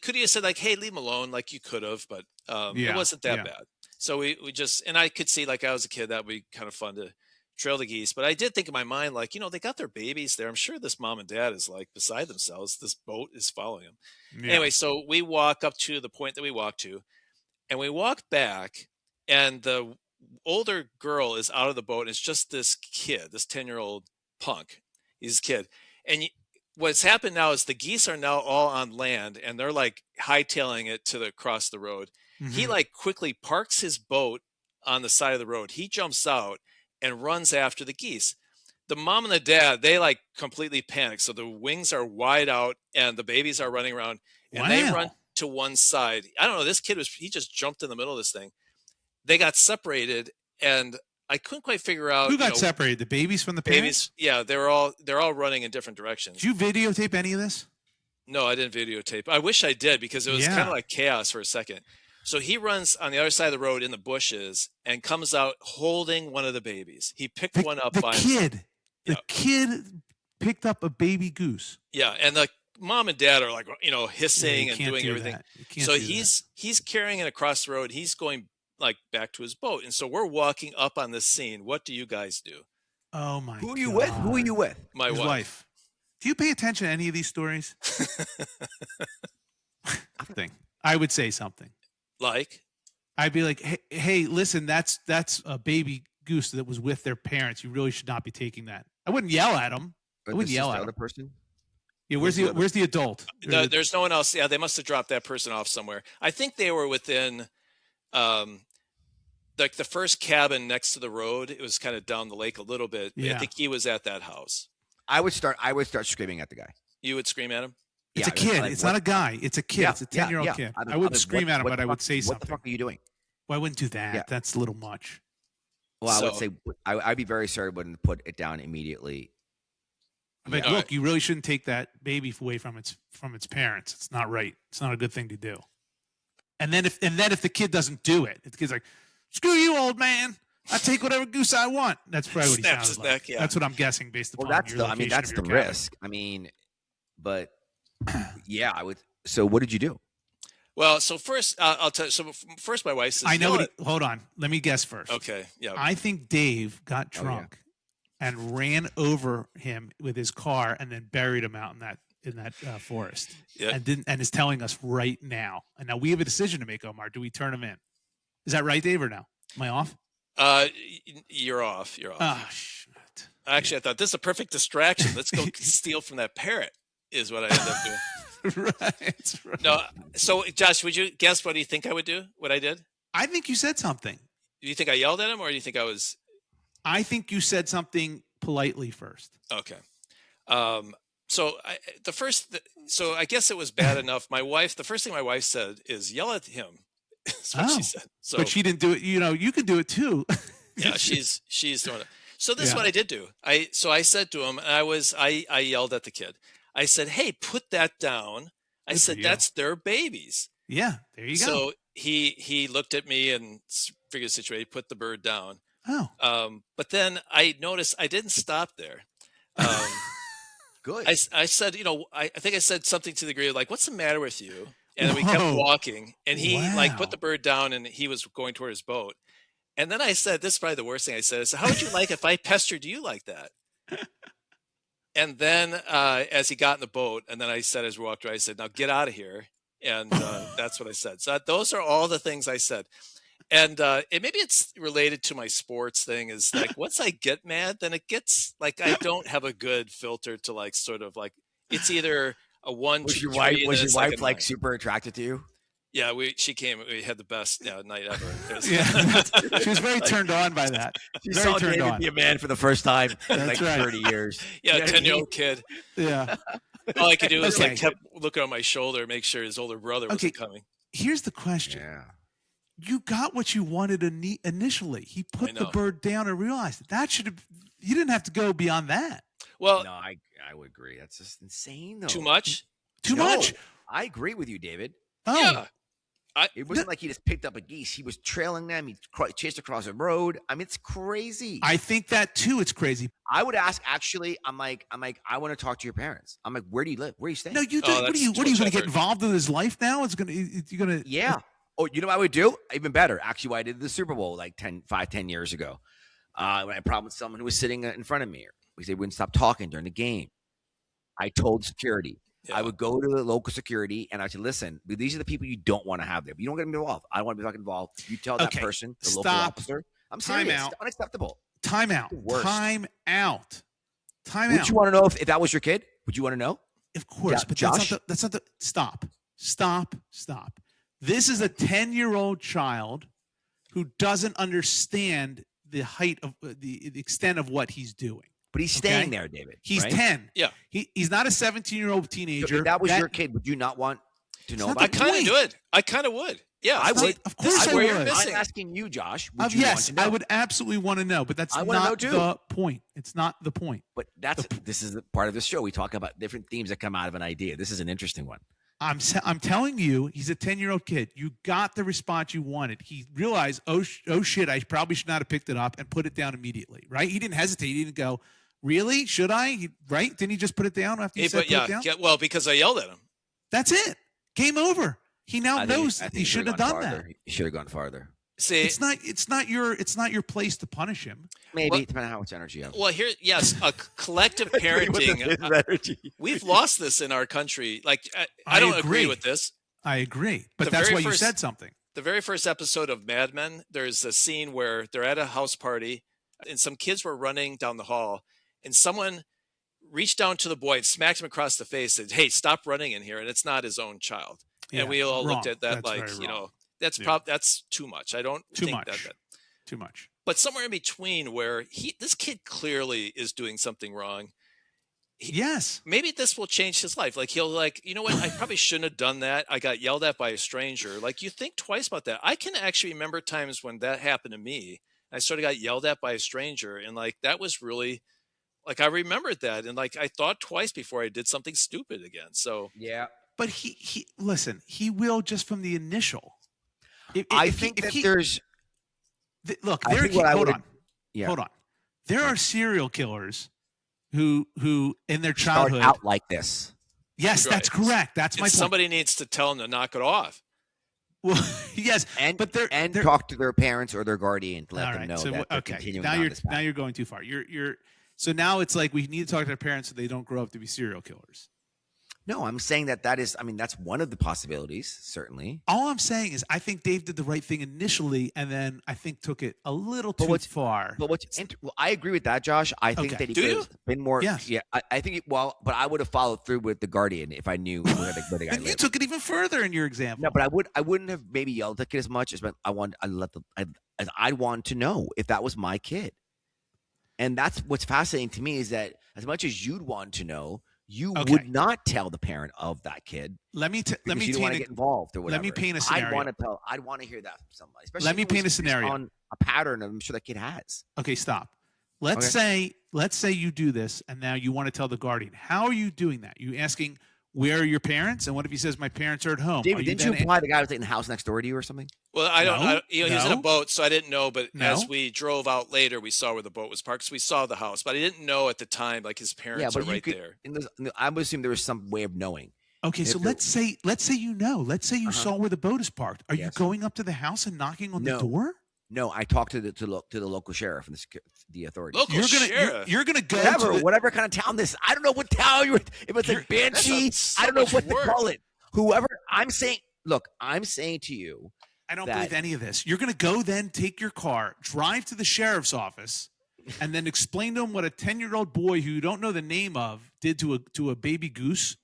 could you have said like, hey, leave them alone, like you could have, but Yeah, it wasn't that yeah. bad. So we just, and I could see like I was a kid, that would be kind of fun to trail the geese. But I did think in my mind, like, they got their babies there. I'm sure this mom and dad is like beside themselves. This boat is following them. Yeah. Anyway, so we walk up to the point that we walked to, and we walk back, and the older girl is out of the boat, and it's just this kid, this 10-year-old punk. He's a kid. And what's happened now is the geese are now all on land, and they're like hightailing it across the road. He Mhm. like quickly parks his boat on the side of the road. He jumps out and runs after the geese. The mom and the dad, they like completely panic. So the wings are wide out and the babies are running around, and they run Wow. to one side. I don't know. This kid he just jumped in the middle of this thing. They got separated, and I couldn't quite figure out Who got separated? The babies from the parents? babies. Yeah, they're all running in different directions. Did you videotape any of this? No, I didn't videotape. I wish I did, because it was kind Yeah. of like chaos for a second. So he runs on the other side of the road in the bushes and comes out holding one of the babies. He picked one up by himself. The Yeah. kid picked up a baby goose. Yeah, and the mom and dad are like, hissing You and can't doing do everything. that. You can't So do that. he's carrying it across the road. He's going like back to his boat, and so we're walking up on this scene. What do you guys do? Oh my! Who are you with? Who are you with? My His wife. Do you pay attention to any of these stories? Thing. I would say something. Like, I'd be like, hey, listen, that's a baby goose that was with their parents. You really should not be taking that. I wouldn't yell at them. I wouldn't yell at the other them. person. Yeah, where's the adult? no, there's no one else. Yeah, they must have dropped that person off somewhere. I think they were within, like the first cabin next to the road. It was kind of down the lake a little bit. Yeah. I think he was at that house. I would start screaming at the guy. You would scream at him? It's Yeah, a kid. like, it's what- not a guy. It's a kid. Yeah, it's a 10-year-old yeah. kid. I'd I wouldn't be, scream at him, what but the I would fuck- say What the something. fuck are you doing? Well, I wouldn't do that. Yeah. That's a little much. Well, I would So- say I'd be very sorry, wouldn't put it down immediately. I'm like, Yeah. look, you really shouldn't take that baby away from its parents. It's not right. It's not a good thing to do. And then if the kid doesn't do it, the kid's like, "Screw you, old man! I take whatever goose I want." That's probably what he Snaps sounded his like. neck, yeah. That's what I'm guessing based upon Well, that's your the. I location mean, that's of the your cabin. risk. I mean, but yeah, I would. So, what did you do? Well, so first, I'll tell you. So first, my wife says, I know. "You Hold on. Let me guess first. Okay, yeah. I think Dave got Oh, yeah. drunk and ran over him with his car and then buried him out in that forest. Yeah. And is telling us right now. And now we have a decision to make, Omar. Do we turn him in? Is that right, Dave, or no? Am I off? You're off. You're off. Oh shit. Actually, I thought this is a perfect distraction. Let's go steal from that parrot. Is what I ended up doing. right. No. So, Josh, would you guess what do you think I would do? What I did? I think you said something. Do you think I yelled at him, or do you think I was I think you said something politely first. okay? So I guess it was bad enough. My wife, the first thing my wife said is yell at him. That's what Oh. she said. So But she didn't do it. You can do it too. yeah, she's doing it. So this is Yeah. what I did do. I said to him, and I yelled at the kid. I said, "Hey, put that down." I Good for said, you. "That's their babies." Yeah, there you go. So he looked at me and figured the situation. He put the bird down. Oh. But then I noticed I didn't stop there. Good. I said, I think I said something to the degree of like, "What's the matter with you?" And we kept Whoa. walking, and he like Wow. put the bird down, and he was going toward his boat. And then I said, "This is probably the worst thing I said." I said, "How would you like if I pestered you like that?" And then as he got in the boat, and then I said as we walked away, I said, "Now get out of here." And that's what I said. So those are all the things I said. And maybe it's related to my sports thing is like once I get mad, then it gets like I don't have a good filter to like sort of like it's either a 1, was 2, your 3, wife? and Was then your it's wife a like 9. super attracted to you? Yeah, she came. We had the best night ever. It was- Yeah. She was very turned on by that. She Very saw turned David on. be a man for the first time in That's like right. 30 years. yeah, You know what I 10-year-old kid. Yeah. All I could do was Okay. like kept looking on my shoulder, make sure his older brother wasn't Okay. coming. Here's the question. Yeah. You got what you wanted initially. He put the know. bird down and realized that should have. You didn't have to go beyond that. Well, No, I would agree. That's just insane, though. too much. Too No, much. I agree with you, David. Oh, Yeah. It wasn't like he just picked up a geese. He was trailing them. He chased across a road. I mean, it's crazy. I think that too. It's crazy. I would ask. Actually, I'm like, I want to talk to your parents. I'm like, where do you live? Where are you staying? No, you. Oh, What are that's you? too What are you much going to get effort. involved in his life now? It's gonna. You're gonna. Yeah. Oh, you know what I would do? Even better. Actually, what I did the Super Bowl like 10 years ago. When I had a problem with someone who was sitting in front of me, because they wouldn't stop talking during the game. I told security. Yeah. I would go to the local security and I said, listen, these are the people you don't want to have there. You don't get me involved. I don't want to be fucking involved. You tell that Okay, person, the local stop. officer. I'm Time serious. out. It's unacceptable. Time out. The worst. Time out. Time Would out. you want to know if that was your kid? Would you want to know? Of course, Yeah, but Josh? that's not the. Stop. Stop. Stop. This is a 10-year-old child who doesn't understand the height of the extent of what he's doing. But he's Okay. staying there, David. He's right? 10. Yeah. He's not a 17-year-old So teenager. if that was your kid, would you not want to know not about I it? the kind of point. would. I kind of would. Yeah, I would. Of course This is I where you're would. missing. I'm asking you, Josh. Would you want Yes, to know? I would absolutely want to know, but that's I wanna know not too. the point. It's not the point. But this is the part of the show. We talk about different themes that come out of an idea. This is an interesting one. I'm telling you, he's a 10-year-old kid. You got the response you wanted. He realized, oh shit, I probably should not have picked it up, and put it down immediately, right? He didn't hesitate. He didn't go, really? Should I? Right? Didn't he just put it down after you said put it down? Yeah, well, because I yelled at him. That's it. Game over. He now knows he shouldn't have done that. He should have gone farther. See, it's not your place to punish him. Maybe depending on how much energy you have. Well, here, yes, a collective parenting. We've lost this in our country. Like, I don't agree with this. I agree, but that's why you said something. The very first episode of Mad Men, there's a scene where they're at a house party, and some kids were running down the hall, and someone reached down to the boy and smacked him across the face and said, "Hey, stop running in here!" And it's not his own child. Yeah, and we all wrong. looked at that That's that's that's too much. I don't think that. Too much. But somewhere in between, where this kid clearly is doing something wrong. Yes. Maybe this will change his life. Like, he'll you know what? I probably shouldn't have done that. I got yelled at by a stranger. Like, you think twice about that. I can actually remember times when that happened to me. I sort of got yelled at by a stranger, and that was really, I remembered that, and I thought twice before I did something stupid again. So yeah. But he listen, he will just from the initial. I think there's look, hold on. There are serial killers who in their childhood start out like this. Yes, right. That's correct. That's my point. Somebody needs to tell them to knock it off. Well, yes, but they're talk to their parents or their guardian to let them know that they're continuing now on this path. Now you're going too far. So now it's we need to talk to their parents so they don't grow up to be serial killers. No, I'm saying that's one of the possibilities, certainly. All I'm saying is I think Dave did the right thing initially, and then I think took it a little too far. But I agree with that, Josh. I think that he could have been more. Yes. Yeah, I think. But I would have followed through with the guardian if I knew where the guy lived. And you took it even further in your example. No, but I wouldn't have maybe yelled at the kid as much as I'd want to know if that was my kid. And that's what's fascinating to me is that as much as you'd want to know, you would not tell the parent of that kid. Let me you don't want to get involved or whatever. Let me paint a scenario. I'd want to hear that from somebody. Especially let me paint a scenario on a pattern I'm sure that kid has. Okay, stop. Let's say you do this, and now you want to tell the guardian. How are you doing that? You asking where are your parents, and what if he says my parents are at home? David, didn't you imply the guy was in the house next door to you or something? Well, I don't. He was in a boat, so I didn't know. But as we drove out later, we saw where the boat was parked. So we saw the house, but I didn't know at the time. His parents are right there. I would assume there was some way of knowing. Okay, so let's say you know. Let's say you saw where the boat is parked. Are you going up to the house and knocking on the door? No, I talked to the local sheriff and the authorities. You're gonna go whatever kind of town this. I don't know what town you're. If it's Banshee, I don't know what to call it. Whoever I'm saying, look, I'm saying to you, I don't believe any of this. You're gonna go then take your car, drive to the sheriff's office, and then explain to him what a 10-year-old boy who you don't know the name of did to a baby goose.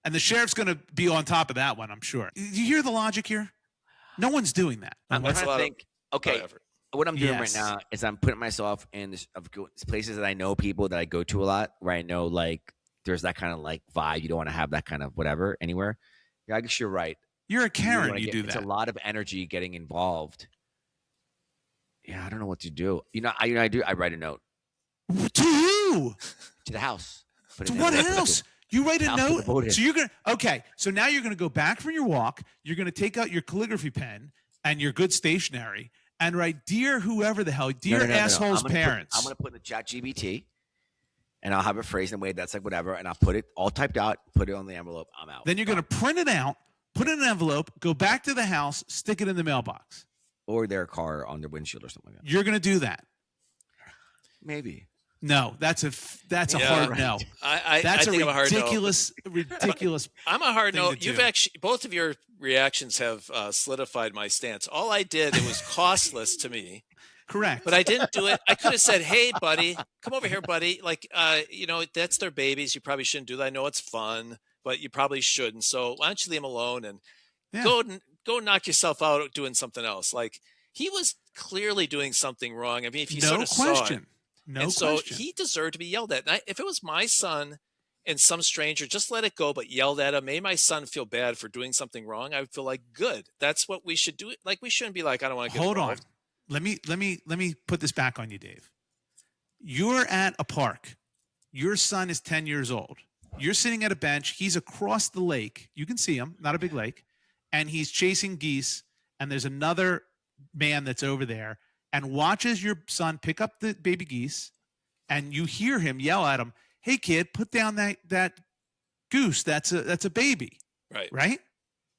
And the sheriff's gonna be on top of that one, I'm sure. You hear the logic here? No one's doing that. I'm trying to think. Okay, what I'm doing right now is I'm putting myself in this places that I know people that I go to a lot, where I know there's that kind of vibe. You don't want to have that kind of whatever anywhere. Yeah, I guess you're right. You're a Karen. You do that. It's a lot of energy getting involved. Yeah, I don't know what to do. I do. I write a note. To who? To the house. To what house? You write a note. So you're gonna So now you're gonna go back from your walk. You're gonna take out your calligraphy pen and your good stationery and write, "Dear whoever the hell, dear asshole's parents." I'm gonna put in the chat GBT, and I'll have a phrase in a way that's whatever, and I'll put it all typed out, put it on the envelope. I'm out. Then you're gonna print it out, put it in an envelope, go back to the house, stick it in the mailbox, or their car on their windshield or something like that. You're gonna do that? Maybe. No, that's a hard no. I think I'm a hard ridiculous. I'm a hard no. You've actually, both of your reactions have solidified my stance. All I did, it was costless to me. Correct. But I didn't do it. I could have said, "Hey, buddy, come over here, buddy. That's their babies. You probably shouldn't do that. I know it's fun, but you probably shouldn't. So why don't you leave them alone and go knock yourself out doing something else?" He was clearly doing something wrong. I mean, if you sort of saw it. So he deserved to be yelled at. And if it was my son and some stranger, just let it go, but yelled at him, made my son feel bad for doing something wrong, I would feel good. That's what we should do. We shouldn't be I don't want to get involved. Let me put this back on you, Dave. You're at a park. Your son is 10 years old. You're sitting at a bench. He's across the lake. You can see him, not a big lake. And he's chasing geese. And there's another man that's over there and watches your son pick up the baby geese. And you hear him yell at him, "Hey, kid, put down that goose. That's a baby." Right. Right?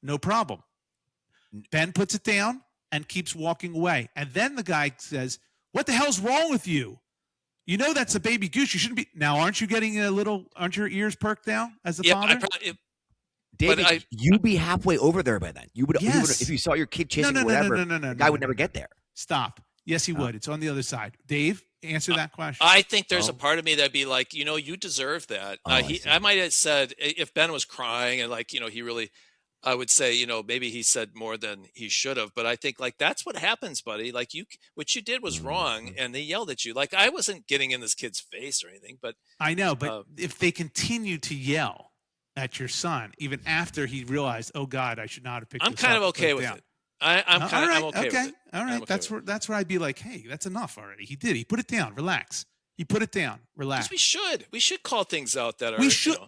No problem. Ben puts it down and keeps walking away. And then the guy says, "What the hell's wrong with you? You know that's a baby goose. You shouldn't be." Now, aren't you getting aren't your ears perked now as the father? David, you'd be halfway over there by then. You would, Yes. if you saw your kid chasing No, whatever, no, the guy would never get there. Stop. Yes, he would. It's on the other side. Dave, answer that question. I think there's a part of me that'd be like, you deserve that. I might have said, if Ben was crying and he really, I would say, maybe he said more than he should have. But I think that's what happens, buddy. What you did was wrong, and they yelled at you. I wasn't getting in this kid's face or anything, but I know. But if they continue to yell at your son, even after he realized, "Oh God, I should not have picked this up," I'm kind of okay with it. I'm okay with it. All right. That's where I'd be like, "Hey, that's enough already." He did. He put it down. Relax. He put it down. Relax. We should call things out that are. We should.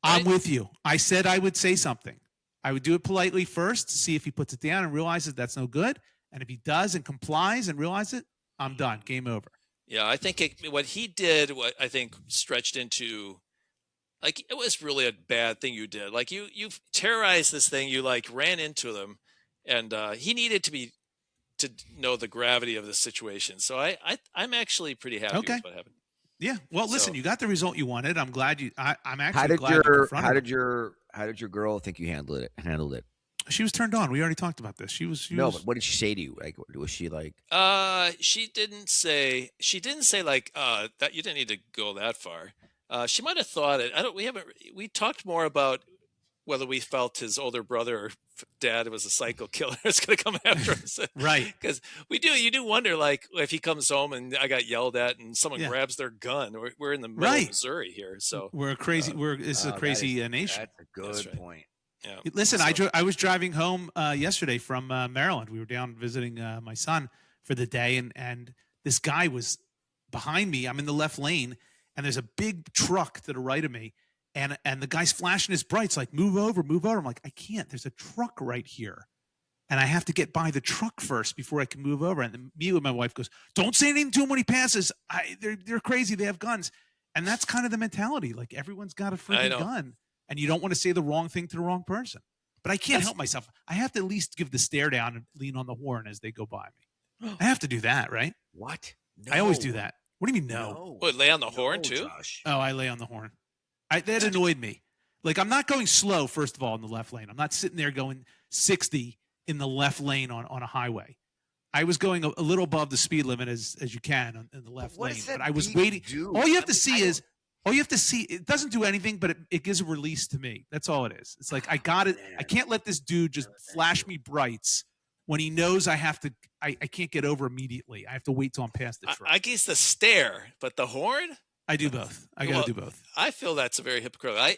I'm with you. I said I would say something. I would do it politely first to see if he puts it down and realizes that's no good. And if he does and complies and realizes it, I'm done. Game over. Yeah, I think what he did, what I think stretched into, it was really a bad thing you did. You terrorized this thing. You ran into them, and he needed to know the gravity of the situation. So I'm actually pretty happy with what happened. Yeah. Well, listen, you got the result you wanted. I'm glad I'm actually How did glad you confronted him. how did your girl think you handled it? She was turned on. We already talked about this. She was. But what did she say to you? Was she like? She didn't say that you didn't need to go that far. She might have thought it. We talked more about whether we felt his older brother or dad was a psycho killer is going to come after us. Right. Because you do wonder, if he comes home and I got yelled at and someone grabs their gun. We're in the middle of Missouri here. So we're crazy. This is a crazy nation. That's a good point. Yeah. Listen, I was driving home yesterday from Maryland. We were down visiting my son for the day, and this guy was behind me. I'm in the left lane, and there's a big truck to the right of me, and the guy's flashing his brights like, "Move over, move over." I'm like, "I can't. There's a truck right here, and I have to get by the truck first before I can move over." And immediately my wife goes, "Don't say anything to him when he passes. They're crazy. They have guns." And that's kind of the mentality. Everyone's got a freaking gun. And you don't want to say the wrong thing to the wrong person. But I can't help myself. I have to at least give the stare down and lean on the horn as they go by me. I have to do that, right? What? No. I always do that. What do you mean no? What, lay on the horn too? Josh. Oh, I lay on the horn. That annoyed me. I'm not going slow, first of all, in the left lane. I'm not sitting there going 60 in the left lane on a highway. I was going a little above the speed limit as you can in the left lane. But I was waiting. All you have to see is... All you have to see, it doesn't do anything, but it gives a release to me. That's all it is. It's I got it. I can't let this dude just flash me brights when he knows I can't get over immediately. I have to wait till I'm past the truck. I guess the stare, but the horn? I do both. I got to do both. I feel that's a very hypocritical.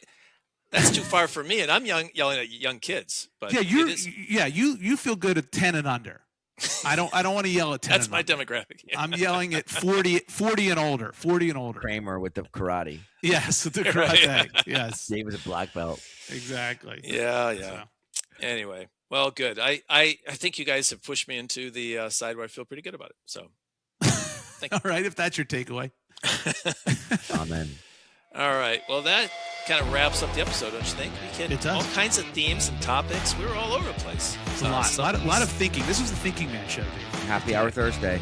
That's too far for me, and I'm yelling at young kids. But you feel good at 10 and under. I don't want to yell at 10. That's my demographic. Yeah. I'm yelling at 40 and older. 40 and older. Kramer with the karate. Yes, with the karate. Yes. Dave was a black belt. Exactly. Yeah. So. Anyway, well, good. I think you guys have pushed me into the side where I feel pretty good about it. So, thank you. All right, if that's your takeaway. Amen. All right. Well, that kind of wraps up the episode, don't you think? It does. All kinds of themes and topics. We were all over the place. It's a lot of thinking. This was the Thinking Man show, dude. Happy Hour Thursday.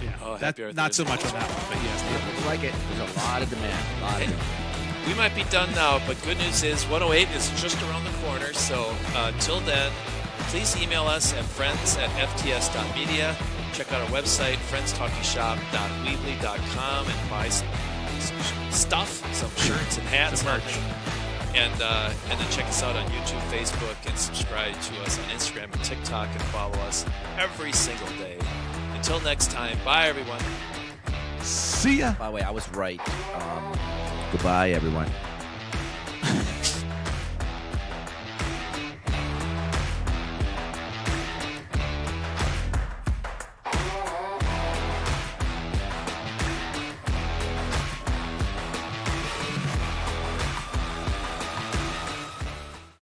Yeah. Happy Hour not Thursday. so much on that one, but yes. Looks like it. There's a lot of demand. We might be done now, but good news is 108 is just around the corner. So until then, please email us at friends@fts.media. Check out our website, friendstalkingshop.weebly.com, and buy some stuff, some shirts and hats, and then check us out on YouTube, Facebook, and subscribe to us on Instagram and TikTok, and follow us every single day. Until next time, bye everyone. See ya. By the way, I was right. Goodbye, everyone.